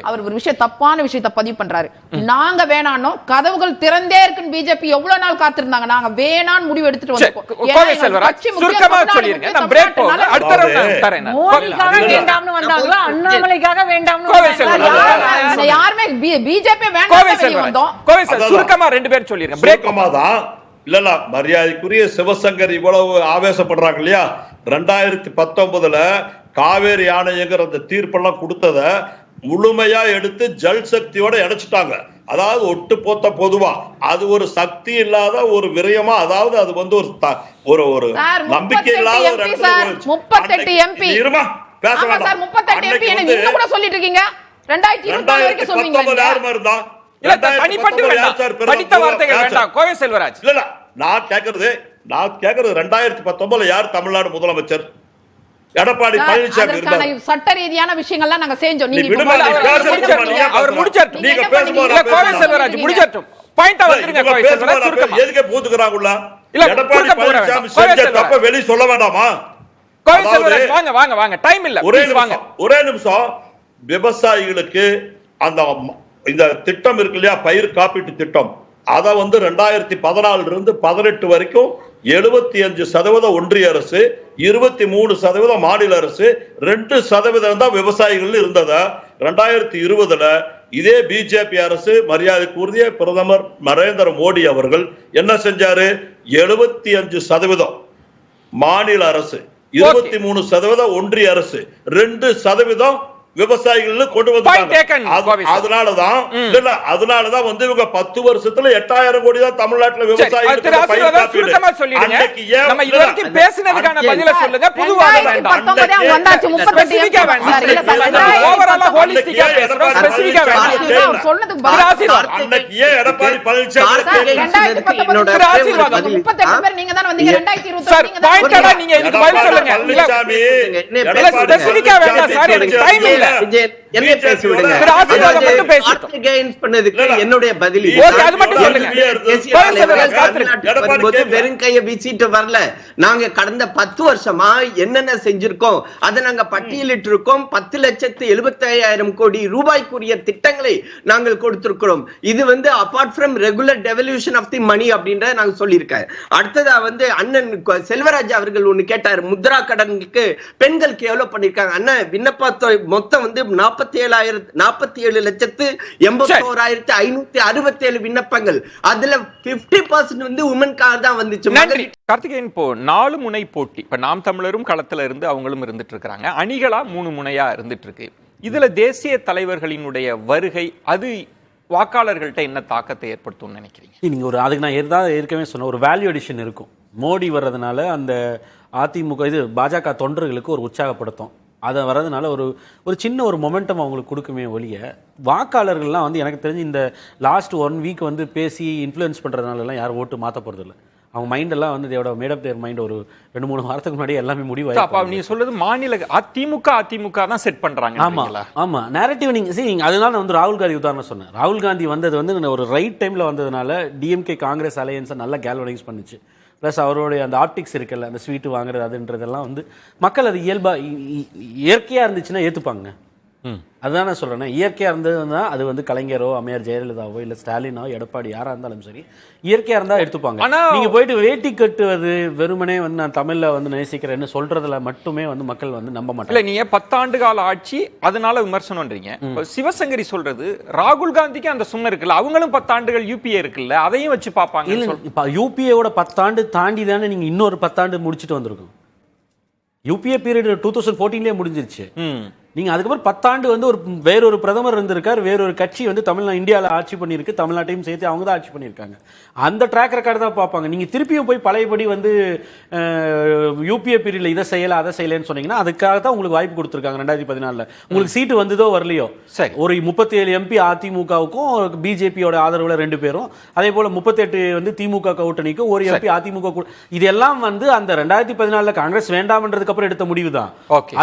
அவர் ஒரு விஷயம் தப்பான விஷயத்தை பதிவு பண்றாரு. நாங்க வேணானோ கதவுகள் திறந்தே இருக்குன்னு பிஜேபி எவ்வளவு நாள் காத்திருந்தாங்க. நாங்க வேணான்னு முடிவு எடுத்துட்டு வந்தோம். கோவை செல்வராஜ் சுருக்கமா சொல்லிருங்க. நான் பிரேக் போறேன். அடுத்த ரவுண்ட் தரேன். மோடிக்காக வேண்டாம்னு வந்தாங்களா, அண்ணாமலைக்காக வேண்டாம்னு கோவை வந்தாங்களா? செல்வராஜ் யாருமே பிஜேபி வேண்டாம் கோவை வெளிய வந்தோம். செல்வராஜ் கோவை செல்வராஜ் சுருக்கமா ரெண்டு பேர் சொல்லிருங்க. பிரேக் தான் இல்ல மரியாதைக்குரிய சிவசங்கர் இவ்வளவு ஆவேசப்படுறாங்க இல்லையா? 2019 காவேரி ஆணையங்கிற அந்த தீர்ப்பெல்லாம் கொடுத்தத முழுமையா எடுத்து ஜல் சக்தியோட இணைச்சிட்டாங்க. அதாவது ஒட்டு போத்த பொதுவா அது ஒரு சக்தி இல்லாத ஒரு விரயமா, அதாவது அது வந்து ஒரு நம்பிக்கை இல்லாத 38 எம்பி இருமா பேச ஆமா சார் 38 எம்பி என்ன இன்னும் கூட சொல்லிட்டு இருக்கீங்க? 2024 வரைக்கும் சொல்வீங்க. யாருமா இருந்தா இல்ல தனிப்பட்டு வேண்டாம், படித்த வார்த்தைகள் வேண்டாம். கோவை செல்வராஜ் இல்ல நான் கேக்குறது 2019 யார் தமிழ்நாடு முதலமைச்சர்? எடப்பாடி பழனிசாமி இருந்தார். சட்ட ரீதியான விஷயங்கள்லாம் நாங்க செஞ்சோம். நீங்க அவர் முடிச்சாரு. நீங்க பேசும்போது கோவை செல்வராஜ் முடிச்சாட்டும். பாயிண்டா வந்துருங்க. கோவை செல்வராஜ் சுருக்கமா எதுக்கு பூத்துக்கறாங்கல? இல்ல எடப்பாடி பழனிசாமி செஞ்ச தப்ப வெளிய சொல்ல வேண்டாமா? கோவை செல்வராஜ் வாங்க வாங்க வாங்க, டைம் இல்ல. ஒரே நிமிஷம். விவசாயிகளுக்கு அந்த இந்த திட்டம் இருக்கு இல்லையா, பயிர் காப்பீட்டு திட்டம், அத வந்து 2014 இருந்து 18 வரைக்கும் 75% ஒன்றிய அரசு, 23% மாநில அரசு, 2% தான் விவசாயிகள் இருந்ததா. 2020 இதே பிஜேபி அரசு மரியாதைக்குரிய பிரதமர் நரேந்திர மோடி அவர்கள் என்ன செஞ்சாரு? 75% மாநில அரசு, 23% ஒன்றிய அரசு, 2% விவசாயிகள் கொண்டு வந்தாங்க. அதனாலதான் வந்து இவங்க 10 வருஷத்துல 8000 கோடி தான் தமிழ்நாட்டுல விவசாயிகளுக்கு பேசினதுக்கான பதில சொல்லுங்க. பொதுவாக வேண்டாம். எடப்பாடி பழனிசாமி என்னுடைய பதில் வெறும் கையை வீசிட்டு வரல. நாங்க கடந்த 10 வருஷமா என்னென்ன செஞ்சிருக்கோம் அதை நாங்க பட்டியலிட்டு இருக்கோம். 10,75,000 கோடி ரூபாய்க்குரிய திட்டங்களை நாங்கள் கொடுத்திருக்கிறோம். இது வந்து apart from regular devaluation of the money அப்படின்றத நாங்க சொல்லியிருக்கேன். அடுத்ததா வந்து அண்ணன் செல்வராஜ் அவர்கள் ஒண்ணு கேட்டார், முத்ரா கடனுக்கு பெண்களுக்கு எவ்வளவு பண்ணிருக்காங்க. அண்ணன் விண்ணப்பத்தொகை மொத்தம் வந்து 47,81,567 விண்ணப்பங்கள். அதுல 50% வந்து உமன்காக தான் வந்துச்சு. கார்த்திகேயன், இப்போ 4 முனை போட்டி. இப்ப நாம் தமிழரும் களத்துல இருந்து அவங்களும் இருந்துட்டு இருக்காங்க. அணிகளா 3 முனையா இருந்துட்டு இருக்கு. இதுல தேசிய தலைவர்களினுடைய வருகை அது வாக்காளர்கள்ட்ட என்ன தாக்கத்தை ஏற்படுத்தும் நினைக்கிறீங்க? நீங்க ஒரு அதுக்கு நான் ஏற்கனவே சொன்ன ஒரு வேல்யூ அடிஷன் இருக்கும். மோடி வர்றதுனால அந்த அதிமுக இது பாஜக தொண்டர்களுக்கு ஒரு உற்சாகப்படுத்தும். அதை வர்றதுனால ஒரு சின்ன ஒரு மொமெண்டம் அவங்களுக்கு கொடுக்குமே ஒழிய, வாக்காளர்கள்லாம் வந்து எனக்கு தெரிஞ்சு இந்த லாஸ்ட் 1 வீக் வந்து பேசி இன்ஃப்ளூயன்ஸ் பண்ணுறதுனாலலாம் யாரும் ஓட்டு மாற்ற போகிறதில்ல. அவங்க மைண்டெல்லாம் வந்து இதோட மேடப் தேர் மைண்ட் ஒரு 2-3 வாரத்துக்கு முன்னாடி எல்லாமே முடிவாக. நீங்க சொல்றது மாநில அதிமுக தான் செட் பண்றாங்க. ஆமா நேரட்டிவ். நீங்க அதனால நான் வந்து ராகுல் காந்தி உதாரணம் சொன்னேன். ராகுல் காந்தி வந்தது வந்து ஒரு ரைட் டைம்ல வந்ததுனால டிஎம்கே காங்கிரஸ் அலையன்ஸை நல்லா கேல்வனைஸ் பண்ணுச்சு. ப்ளஸ் அவருடைய அந்த ஆப்டிக்ஸ் இருக்குல்ல, அந்த ஸ்வீட்டு வாங்குறது அதுன்றதெல்லாம் வந்து மக்கள் அது இயற்கையாக இருந்துச்சுன்னா ஏற்றுப்பாங்க. அதுதான் நான் சொல்றேன். இயற்கையா இருந்ததுன்னா அது வந்து கலைஞரோ அம்மையார் ஜெயலலிதாவோ இல்ல ஸ்டாலினோ எடப்பாடி யாரா இருந்தாலும் சரி இயற்கையா இருந்தா எடுத்துப்பாங்க. நீங்க போயிட்டு வேட்டி கட்டுவது வெறுமனே வந்து நான் தமிழ்ல வந்து நேசிக்கிறேன்னு சொல்றதுல மட்டுமே வந்து மக்கள் வந்து நம்ப மாட்டாங்க. இல்ல நீங்க 10 ஆண்டு கால ஆட்சி அதனால விமர்சனம்ன்றீங்க. சிவசங்கரி சொல்றது ராகுல் காந்திக்கு அந்த சும்மா இருக்குல்ல, அவங்களும் 10 ஆண்டுகள் யூபிஏ இருக்குல்ல, அதையும் வச்சு பாப்பாங்க. யூபிஏவோட 10 ஆண்டு தாண்டி தானே நீங்க இன்னொரு 10 ஆண்டு முடிச்சுட்டு வந்திருக்கோம். யூபிஏ பீரியட் 2014 முடிஞ்சிருச்சு. நீங்க அதுக்கப்புறம் 10 ஆண்டு வந்து வேறொரு பிரதமர் இருந்திருக்காரு, வேறொரு கட்சி வந்து இந்தியாவில் ஆட்சி பண்ணிருக்கு, தமிழ்நாட்டையும் சேர்த்து அவங்க தான் ஆட்சி பண்ணியிருக்காங்க. அந்த ட்ராக் ரெக்கார்டு தான் பார்ப்பாங்க. நீங்க திருப்பியும் போய் பழையபடி வந்து யூபிஏ பீரியட்ல இதை செய்யல அதை செய்யலன்னு சொன்னீங்கன்னா அதுக்காக தான் உங்களுக்கு வாய்ப்பு கொடுத்துருக்காங்க. 2014 உங்களுக்கு சீட்டு வந்ததோ வரலையோ, ஒரு 37 எம்பி அதிமுகவுக்கும் பிஜேபியோட ஆதரவுல 2 பேரும், அதே போல 38 வந்து திமுக கூட்டணிக்கும், ஒரு எம்பி அதிமுக. இதெல்லாம் வந்து அந்த 2014 காங்கிரஸ் வேண்டாம்ன்றதுக்கு அப்புறம் எடுத்த முடிவு தான்.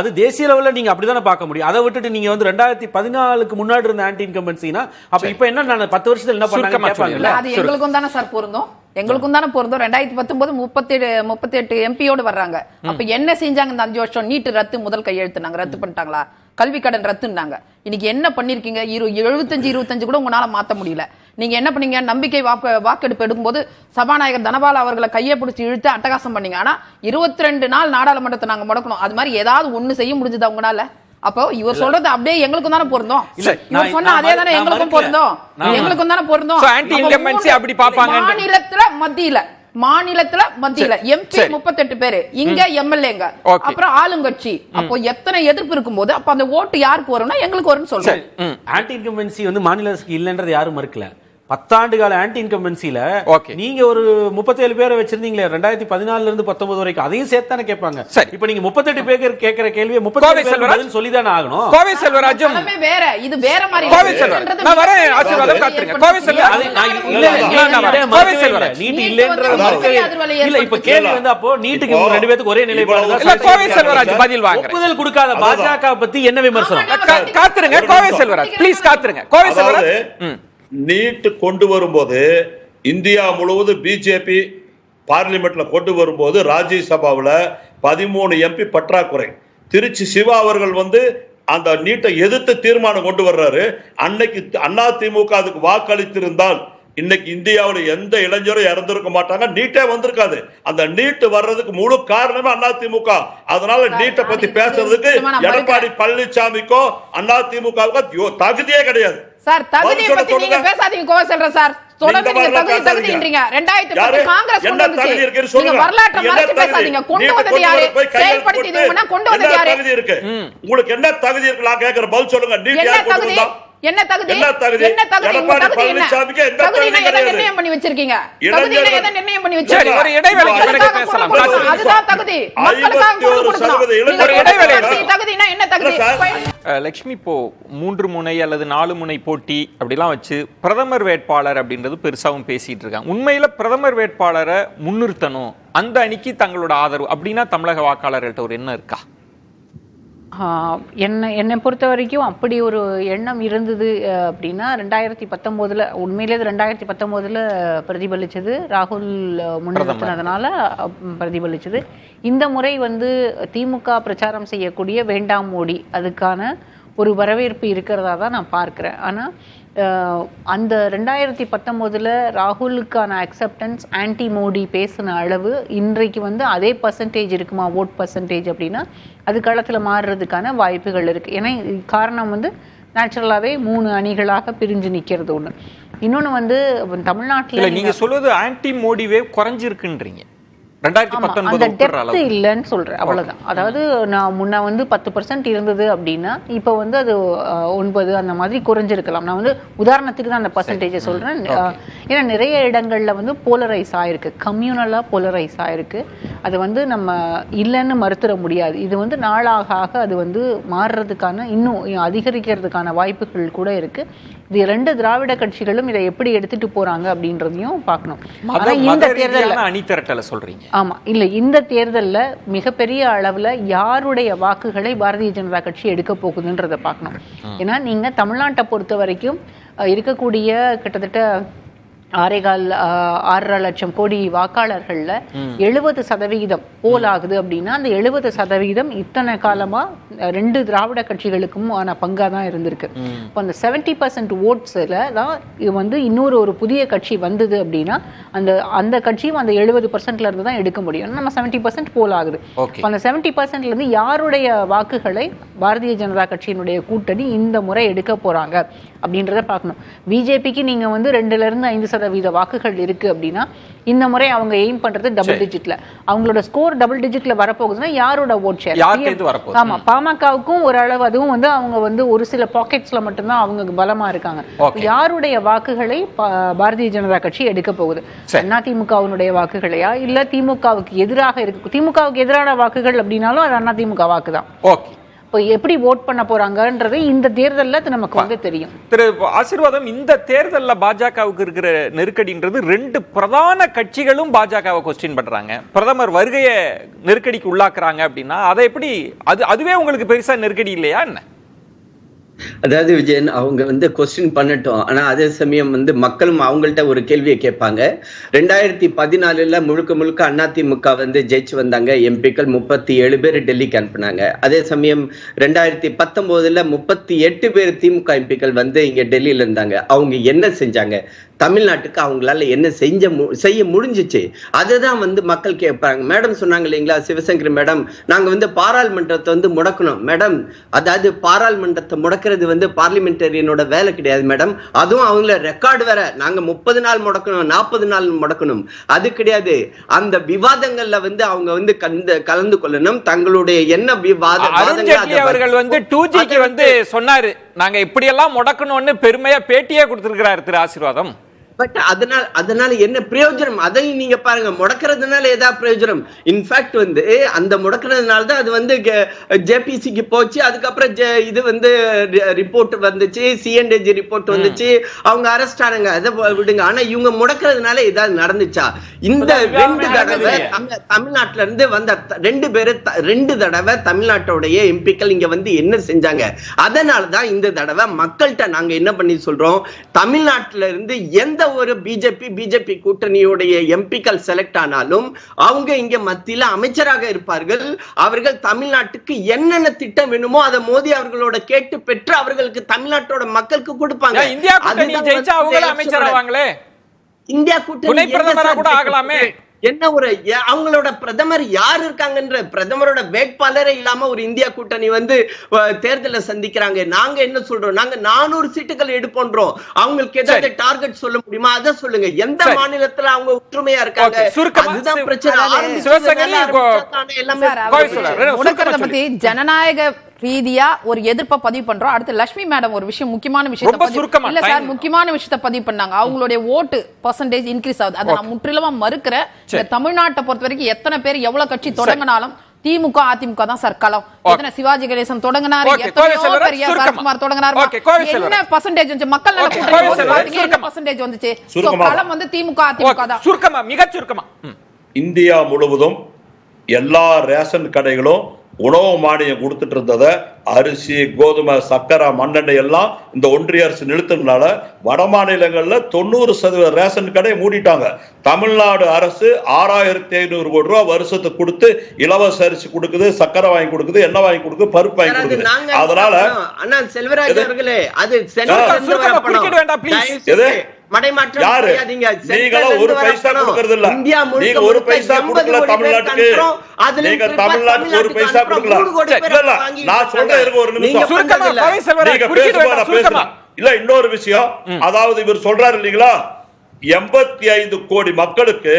அது தேசிய லெவலில் நீங்க அப்படிதானே பார்க்கணும். பார்க்க முடியும். அதை விட்டுட்டு நீங்க வந்து 2014க்கு முன்னாடி இருந்த ஆன்டி இன்கம்பன்சினா அப்ப இப்ப என்ன 10 வருஷத்துல என்ன பண்ணாங்க? அது எங்களுக்கும் தானே சார் பொருந்தும், எங்களுக்கும் தானே பொருந்தும். 2019 38 எம்பியோடு வர்றாங்க. அப்ப என்ன செஞ்சாங்க இந்த 5 வருஷம்? நீட்டு ரத்து முதல் கையெழுத்துனாங்க, ரத்து பண்ணிட்டாங்களா? கல்வி கடன் ரத்துனாங்க. இன்னைக்கு என்ன பண்ணிருக்கீங்க? 75 கூட உங்களால மாத்த முடியல. நீங்க என்ன பண்ணீங்க? நம்பிக்கை வாக்கெடுப்பு எடுக்கும்போது சபாநாயகர் தனபால் அவர்களை கையை பிடிச்சி இழுத்து அட்டகாசம் பண்ணீங்க. ஆனா 22 நாள் நாடாளுமன்றத்தை நாங்க முடக்கணும். அது மாதிரி ஏதாவது ஒண்ணு செய்ய முடிஞ்சதா உங்களால? அப்போ இவர் சொல்றது அப்படியே எங்களுக்கும் தானே பொருந்தும். இவர் சொன்ன அதே தானே எங்களுக்கும் பொருந்தும், எங்களுக்கும் தானே பொருந்தும். மாநிலத்துல மத்தியில எம்பி 38 பேரு, இங்க எம்எல்ஏங்க, அப்புறம் ஆளுங்கட்சி. அப்போ எத்தனை எதிர்ப்பு இருக்கும்போது அப்ப அந்த ஓட்டு யாருக்கு வரும்னா எங்களுக்கு வரும்னு சொல்றேன். ஆன்டி இன்கம்பன்சி வந்து மாநிலத்துக்கு இல்லன்றது யாரும் மறுக்கல. 10 ஆண்டு கால ஆன்டி இன்கம்பன்சில நீங்க ஒரு 37 பேரை வச்சிருந்தீங்களே 2014 இருந்து 19 வரைக்கும், அதையும் சேர்த்தானே கேட்பாங்க. இப்ப நீங்க 38 பேர் கேட்கிற கேள்வியை 37 பேர் பதில் சொல்லிதானே ஆகணும். கோவை செல்வராஜும் வேற, இது வேற மாதிரி. கோவை செல்வராஜ் நான் வரேன், ஆசீர்வாதம் காத்துருங்க. கோவை செல்வராஜ் நீட் இல்லன்றது இல்ல. இப்ப கேள்வி வந்து அப்போ நீட்டுக்கு ரெண்டு பேருக்கு ஒரே நிலைப்பாடு தான். இல்ல கோவை செல்வராஜ் பதில் வாங்க. ஒப்புதல் கொடுக்காத பாஜக பத்தி என்ன விமர்சனம்? காத்துருங்க கோவை செல்வராஜ் ப்ளீஸ் காத்துருங்க. கோவை செல்வராஜ் நீட் கொண்டு வரும்போது இந்தியா முழுவதும் பிஜேபி பார்லிமெண்ட்ல கொண்டு வரும்போது ராஜ்யசபாவில் 13 எம்பி பற்றாக்குறை. திருச்சி சிவா அவர்கள் வந்து அந்த நீட்டை எதிர்த்து தீர்மானம் கொண்டு வர்றாரு. அன்னைக்கு அதிமுக அதுக்கு வாக்களித்திருந்தால் இன்னைக்கு இந்தியாவில் எந்த இளைஞரும் இறந்திருக்க மாட்டாங்க, நீட்டே வந்திருக்காது. அந்த நீட் வர்றதுக்கு முழு காரணமே அதிமுக. அதனால நீட்டை பத்தி பேசுறதுக்கு எடப்பாடி பழனிசாமிக்கோ அதிமுகவுக்கோ தகுதியே கிடையாது. சார் தகுதியை பத்தி நீங்க பேசாதீங்க கோவை செல்வராஜ் சார். தொடர்ந்து நீங்க தகுதின்றீங்க. 2010 காங்கிரஸ் கொண்டு வந்துச்சு. நீங்க வரலாற்றை மறைச்சு பேசாதீங்க. கொண்டு வந்தது யாரு? செயல்படுத்தியவங்க கொண்டு வந்தது யாரு? உங்களுக்கு என்ன தகுதி இருக்கு? நான் கேக்குற பதில் சொல்லுங்க. நீட் யார் கொண்டு வந்தா? என்ன தகுதி? என்ன தகுதி? பழனிசாமிக்கு எந்த தகுதி எதை நிர்ணயம் பண்ணி வச்சிருக்கீங்க? தகுதியை எதை நிர்ணயம் பண்ணி வச்சிருக்கீங்க? ஒரு இடைவேளைக்கு பிறகு பேசலாம். அதுதான் தகுதி. மக்களுக்காக கொடுக்கணும். ஒரு இடைவேளை. தகுதினா என்ன தகுதி? லட்சுமி, இப்போ 3 முனை அல்லது 4 முனை போட்டி அப்படிலாம் வச்சு பிரதமர் வேட்பாளர் அப்படின்றது பெருசாவும் பேசிட்டு இருக்காங்க. உண்மையில பிரதமர் வேட்பாளரை முன்னிறுத்தணும், அந்த அணிக்கு தங்களோட ஆதரவு அப்படின்னா தமிழக வாக்காளர்கள்ட்ட ஒரு எண்ணம் இருக்கா? என்னை பொறுத்த வரைக்கும் அப்படி ஒரு எண்ணம் இருந்தது அப்படின்னா 2019 உண்மையிலே 2019 பிரதிபலிச்சது, ராகுல் முன்னிறுத்தினதுனால பிரதிபலிச்சது. இந்த முறை வந்து திமுக பிரச்சாரம் செய்யக்கூடிய வேண்டாம் மோடி அதுக்கான ஒரு வரவேற்பு இருக்கிறதா தான் நான் பார்க்குறேன். ஆனால் அந்த 2019 ராகுலுக்கான அக்செப்டன்ஸ் ஆன்டி மோடி பேசின அளவு இன்றைக்கு வந்து அதே பர்சன்டேஜ் இருக்குமா, ஓட் பர்சன்டேஜ் அப்படின்னா அது காலத்தில் மாறுறதுக்கான வாய்ப்புகள் இருக்குது. ஏன்னா காரணம் வந்து நேச்சுரலாகவே 3 அணிகளாக பிரிஞ்சு நிற்கிறது ஒன்று. இன்னொன்று வந்து தமிழ்நாட்டில் நீங்கள் சொல்வது ஆன்டி மோடி வேவ் குறைஞ்சிருக்குன்றீங்க. 2019 இல்லைன்னு சொல்றேன், அவ்வளவுதான். அதாவது நான் முன்ன வந்து 10% இருந்தது அப்படின்னா இப்போ வந்து அது 9 அந்த மாதிரி குறைஞ்சிருக்கலாம். நான் வந்து உதாரணத்துக்கு தான் அந்த பர்சன்டேஜை சொல்றேன். ஏன்னா நிறைய இடங்கள்ல வந்து போலரைஸ் ஆயிருக்கு, கம்யூனலா போலரைஸ் ஆயிருக்கு. அது வந்து நம்ம இல்லைன்னு மறுத்துட முடியாது. இது வந்து நாளாக ஆக அது வந்து மாறுறதுக்கான இன்னும் அதிகரிக்கிறதுக்கான வாய்ப்புகள் கூட இருக்கு. இது 2 திராவிட கட்சிகளும் இதை எப்படி எடுத்துட்டு போறாங்க அப்படின்றதையும் பார்க்கணும். ஆனா இந்த தேர்தல்ல அணி திரட்டல சொல்றீங்க. ஆமா, இல்ல இந்த தேர்தல்ல மிகப்பெரிய அளவுல யாருடைய வாக்குகளை பாரதிய ஜனதா கட்சி எடுக்க போகுதுன்றதை பார்க்கணும். ஏன்னா நீங்க தமிழ்நாட்டை பொறுத்த வரைக்கும் இருக்கக்கூடிய கிட்டத்தட்ட 6.5 லட்சம் கோடி வாக்காளர்கள்ல 70% போல் ஆகுது அப்படின்னா அந்த 70% இத்தனை காலமா 2 திராவிட கட்சிகளுக்கும் பங்கா தான் இருந்திருக்கு. இப்போ அந்த 70% ஓட்ஸ்ல தான் இது வந்து இன்னொரு ஒரு புதிய கட்சி வந்தது அப்படின்னா அந்த கட்சியும் அந்த 70%ல இருந்து தான் எடுக்க முடியும். நம்ம 70% போல் ஆகுது. அந்த 70%ல இருந்து யாருடைய வாக்குகளை பாரதிய ஜனதா கட்சியினுடைய கூட்டணி இந்த முறை எடுக்க போறாங்க அப்படின்றத பார்க்கணும். பிஜேபிக்கு நீங்க வந்து 2ல இருந்து 5% வாக்குகள் இருக்கு அப்படின்னா இந்த முறை அவங்க எய்ம் பண்றது டபுள் டிஜிட்ல. அவங்களோட ஸ்கோர் டபுள் டிஜிட்ல வரப்போகுதுன்னா யாரோட ஓட் ஷேர்? ஆமா, பாமகவுக்கும் ஓரளவு அதுவும் வந்து அவங்க வந்து ஒரு சில பாக்கெட்ஸ்ல மட்டும்தான் அவங்க பலமா இருக்காங்க. யாருடைய வாக்குகளை பாரதிய ஜனதா கட்சி எடுக்க போகுது? அதிமுகவினுடைய வாக்குகளையா இல்ல திமுகவுக்கு எதிராக இருக்கு? திமுகவுக்கு எதிரான வாக்குகள் அப்படின்னாலும் அது அதிமுக வாக்கு தான். இப்போ எப்படி ஓட் பண்ண போறாங்கன்றது இந்த தேர்தல்ல நமக்கு வந்து தெரியும். திரு ஆசீர்வாதம், இந்த தேர்தல்ல பாஜகவுக்கு இருக்கிற நெருக்கடின்றது 2 பிரதான கட்சிகளும் பாஜகவை கொஸ்டின் பண்றாங்க. பிரதமர் வருகையை நெருக்கடிக்கு உள்ளாக்குறாங்க அப்படின்னா அதை எப்படி அதுவே உங்களுக்கு பெருசா நெருக்கடி இல்லையா என்ன? அதாவது விஜயன் அவங்க வந்து கொஸ்டின் பண்ணட்டும். ஆனா அதே சமயம் வந்து மக்களும் அவங்கள்ட்ட ஒரு கேள்வியை கேட்பாங்க. 2014 முழுக்க முழுக்க அதிமுக வந்து ஜெயிச்சு வந்தாங்க. எம்பிக்கள் 37 பேர் டெல்லிக்கு அனுப்புனாங்க. அதே சமயம் 2019 38 பேர் திமுக எம்பிக்கள் வந்து இங்க டெல்லியில இருந்தாங்க. அவங்க என்ன செஞ்சாங்க? தமிழ்நாட்டுக்கு அவங்களால என்ன செய்ய முடிஞ்சிச்சு? அதுதான் வந்து மக்கள் கேட்பாங்க. மேடம் சொன்னாங்க இல்லைங்களா, சிவசங்கரி மேடம், நாங்க வந்து பாராளுமன்றத்தை வந்து முடக்கணும். மேடம், அதாவது பாராளுமன்றத்தை முடக்கிறது வந்து பார்லிமெண்டரியனோட வேலை கிடையாது மேடம். அதுவும் அவங்கள ரெக்கார்டு வேற. நாங்க 30 நாள் முடக்கணும், 40 நாள் முடக்கணும், அது கிடையாது. அந்த விவாதங்கள்ல வந்து அவங்க வந்து கலந்து கொள்ளணும். தங்களுடைய என்ன அவர்கள் வந்து 2Gக்கு வந்து சொன்னாரு, நாங்க இப்படி எல்லாம் முடக்கணும்னு பெருமையா பேட்டியே கொடுத்திருக்கிறார் திரு ஆசீர்வாதம். பட் அதனால என்ன பிரயோஜனம்? அதையும் நீங்க பாருங்க, முடக்கிறதுனால ஏதாவது பிரயோஜனம்? இன்ஃபேக்ட் வந்து அந்த முடக்கிறதுனால தான் அது வந்து ஜேபிசிக்கு போச்சு. அதுக்கப்புறம் இது வந்து ரிப்போர்ட் வந்துச்சு, சிஎன்டிஜி ரிப்போர்ட் வந்துச்சு, அவங்க அரெஸ்ட் ஆனாங்க. அதை விடுங்க. ஆனா இவங்க முடக்கிறதுனால ஏதாவது நடந்துச்சா? இந்த 2 தடவை தமிழ்நாட்டுல இருந்து வந்த 2 தடவை தமிழ்நாட்டோடைய எம்பிக்கள் இங்க வந்து என்ன செஞ்சாங்க? அதனாலதான் இந்த தடவை மக்கள்கிட்ட நாங்க என்ன பண்ணி சொல்றோம், தமிழ்நாட்டுல இருந்து எந்த ஒரு பிஜேபி கூட்டணியுடைய எம்பிக்கள் செலக்ட் ஆனாலும் அவங்க இங்க மத்தியில அமைச்சராக இருப்பார்கள். அவர்கள் தமிழ்நாட்டுக்கு என்னென்ன திட்டம் வேணுமோ அதை மோடி அவர்களோட கேட்டு பெற்று அவர்களுக்கு தமிழ்நாட்டோட மக்களுக்கு கொடுப்பாங்க. இந்தியா கூட்டணி ஜெயிச்சா அவங்க அமைச்சராவாங்களே. இந்தியா கூட்டணி பிரதமரா கூட ஆகலாமே. என்ன ஒரு அவங்களோட பிரதமர் யார் இருக்காங்கன்ற பிரதமரோட வேட்பாளரே இல்லாம ஒரு இந்தியா கூட்டணி வந்து தேர்தலை சந்திக்கிறாங்க. நாங்க என்ன சொல்றோம், நாங்க 400 சீட்டுகள் எடுப்போன்றோம். அவங்களுக்கு ஏதாவது டார்கெட் சொல்ல முடியுமா? அதை சொல்லுங்க. எந்த மாநிலத்துல அவங்க ஒற்றுமையா இருக்காங்க? அதுதான் பிரச்சனை. பத்தி ஜனநாயக ரீதியா ஒரு எதிர்ப்பை பதிவு பண்றோம். அடுத்து லட்சுமி மேடம் ஒரு விஷயம், முக்கியமான விஷயம் இல்ல சார், முக்கியமான விஷயத்தை பதிவு பண்ணாங்க. அவங்களுடைய ஓட்டு பெர்சன்டேஜ் இன்க்ரீஸ் ஆகுது. அதை நான் முற்றிலுமா மறுக்கிறேன். தமிழ்நாட்டை பொறுத்த வரைக்கும் எத்தனை பேர் எவ்வளவு கட்சி தொடங்கினாலும் திமுக அதிமுக தான் சார் களம். எத்தனை சிவாஜி கணேசன் தொடங்கினாரு, எத்தனையோ பெரிய சரத்குமார் தொடங்கினாரு, என்ன பெர்சன்டேஜ் வந்துச்சு? மக்கள் நல கூட்டணி பாத்தீங்க என்ன பெர்சன்டேஜ் வந்துச்சு? களம் வந்து திமுக அதிமுக தான். சுருக்கமா, மிக சுருக்கமா. இந்தியா முழுவதும் எல்லா ரேஷன் கடைகளும் உணவு மானியம் கொடுத்துட்டு இருந்ததை அரிசி, கோதுமை, சக்கரை, மண்ணெண்ணெய் எல்லாம் இந்த ஒன்றிய அரசு நிறுத்தினால வட மாநிலங்கள்ல 90% ரேஷன் கடை மூடிட்டாங்க. தமிழ்நாடு அரசு 6500 கோடி ரூபாய் வருஷத்துக்கு கொடுத்து இலவச அரிசி கொடுக்குது, சக்கரை வாங்கி கொடுக்குது, எண்ணெய் வாங்கி கொடுக்குது, பருப்பு வாங்கி கொடுக்குது. அதனால அண்ணா செல்வராஜ் அவர்களே, அது யாரு நீங்களும் ஒரு பைசா கொடுக்கறது இல்ல. நீங்க ஒரு பைசா கொடுக்கல தமிழ்நாட்டுக்கு. நீங்க தமிழ்நாட்டுக்கு ஒரு பைசா கொடுக்கல. நான் சொல்றேன், இருங்க ஒரு நிமிஷம். நீங்க பேசுங்க. இல்ல இன்னொரு விஷயம், அதாவது இவர் சொல்றாரு இல்லீங்களா, 85 கோடி மக்களுக்கு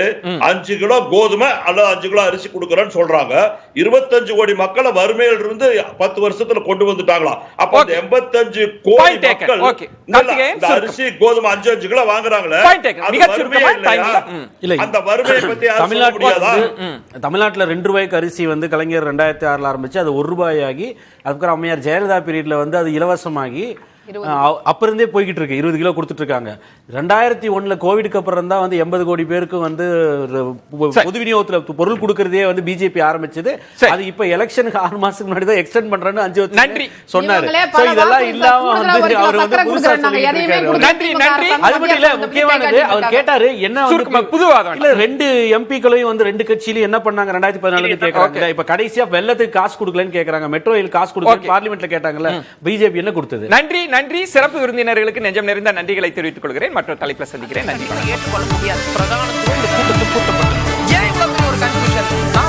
5 கிலோ கோதுமை அல்லது 5 கிலோ அரிசி கொடுக்கறேன்னு சொல்றாங்க. 25 கோடி மக்களை வறுமையில் இருந்து 10 வருஷத்துல கொண்டு வந்துட்டாங்களா? அப்ப அந்த 85 கோடி மக்கள் இந்த அரிசி கோதுமை 5 கிலோ வாங்குறாங்களே, அந்த வறுமையை பத்தி தமிழ்நாட்டுல 2 ரூபாய்க்கு அரிசி வந்து கலைஞர் 2006 ஆரம்பிச்சு அது 1 ரூபாயாகி, அதுக்கப்புறம் அம்மையார் ஜெயலலிதா பீரியட்ல வந்து அது இலவசமாகி அப்ப இருந்தே போய்கிட்டு இருக்கு. 20 கிலோ கொடுத்துட்டு இருக்காங்க. 2001 கோவிடுக்கு அப்புறம் தான் வந்து 80 கோடி பேருக்கு வந்து பொது விநியோகத்துல பொருள் கொடுக்கறதே வந்து பிஜேபி ஆரம்பிச்சது. அது இப்ப எலெக்ஷனுக்கு 6 மாசத்துக்கு முன்னாடி தான் எக்ஸ்டெண்ட் பண்றேன்னு 5 வருஷம் நன்றி சொன்னாரு. இதெல்லாம் இல்லாம வந்து அவர் வந்து புதுசா சொல்லிட்டு இருக்காரு. அது மட்டும் இல்ல, முக்கியமானது அவர் கேட்டாரு என்ன புதுவாதம் இல்ல, 2 எம்பிக்களையும் வந்து 2 கட்சியிலும் என்ன பண்ணாங்க 2014 கேக்குறாங்க. இப்ப கடைசியா வெள்ளத்துக்கு காசு கொடுக்கலன்னு கேக்குறாங்க, மெட்ரோ ரயில் காசு கொடுக்கல பார்லிமெண்ட்ல கேட்டாங்கல்ல, பிஜேபி என்ன கொடுத்தது? நன்றி. சிறப்பு விருந்தினர்களுக்கு நெஞ்சம் நிறைந்த நன்றிகளை தெரிவித்துக் கொள்கிறேன். மற்றொரு தலைப்பில் சந்திக்கிறேன். நன்றி. ஏற்றுக்கொள்ள முடியாது பிரதான கூட்டப்பட்டு ஏன் இவ்வளவு ஒரு கன்ஃபியூஷன்?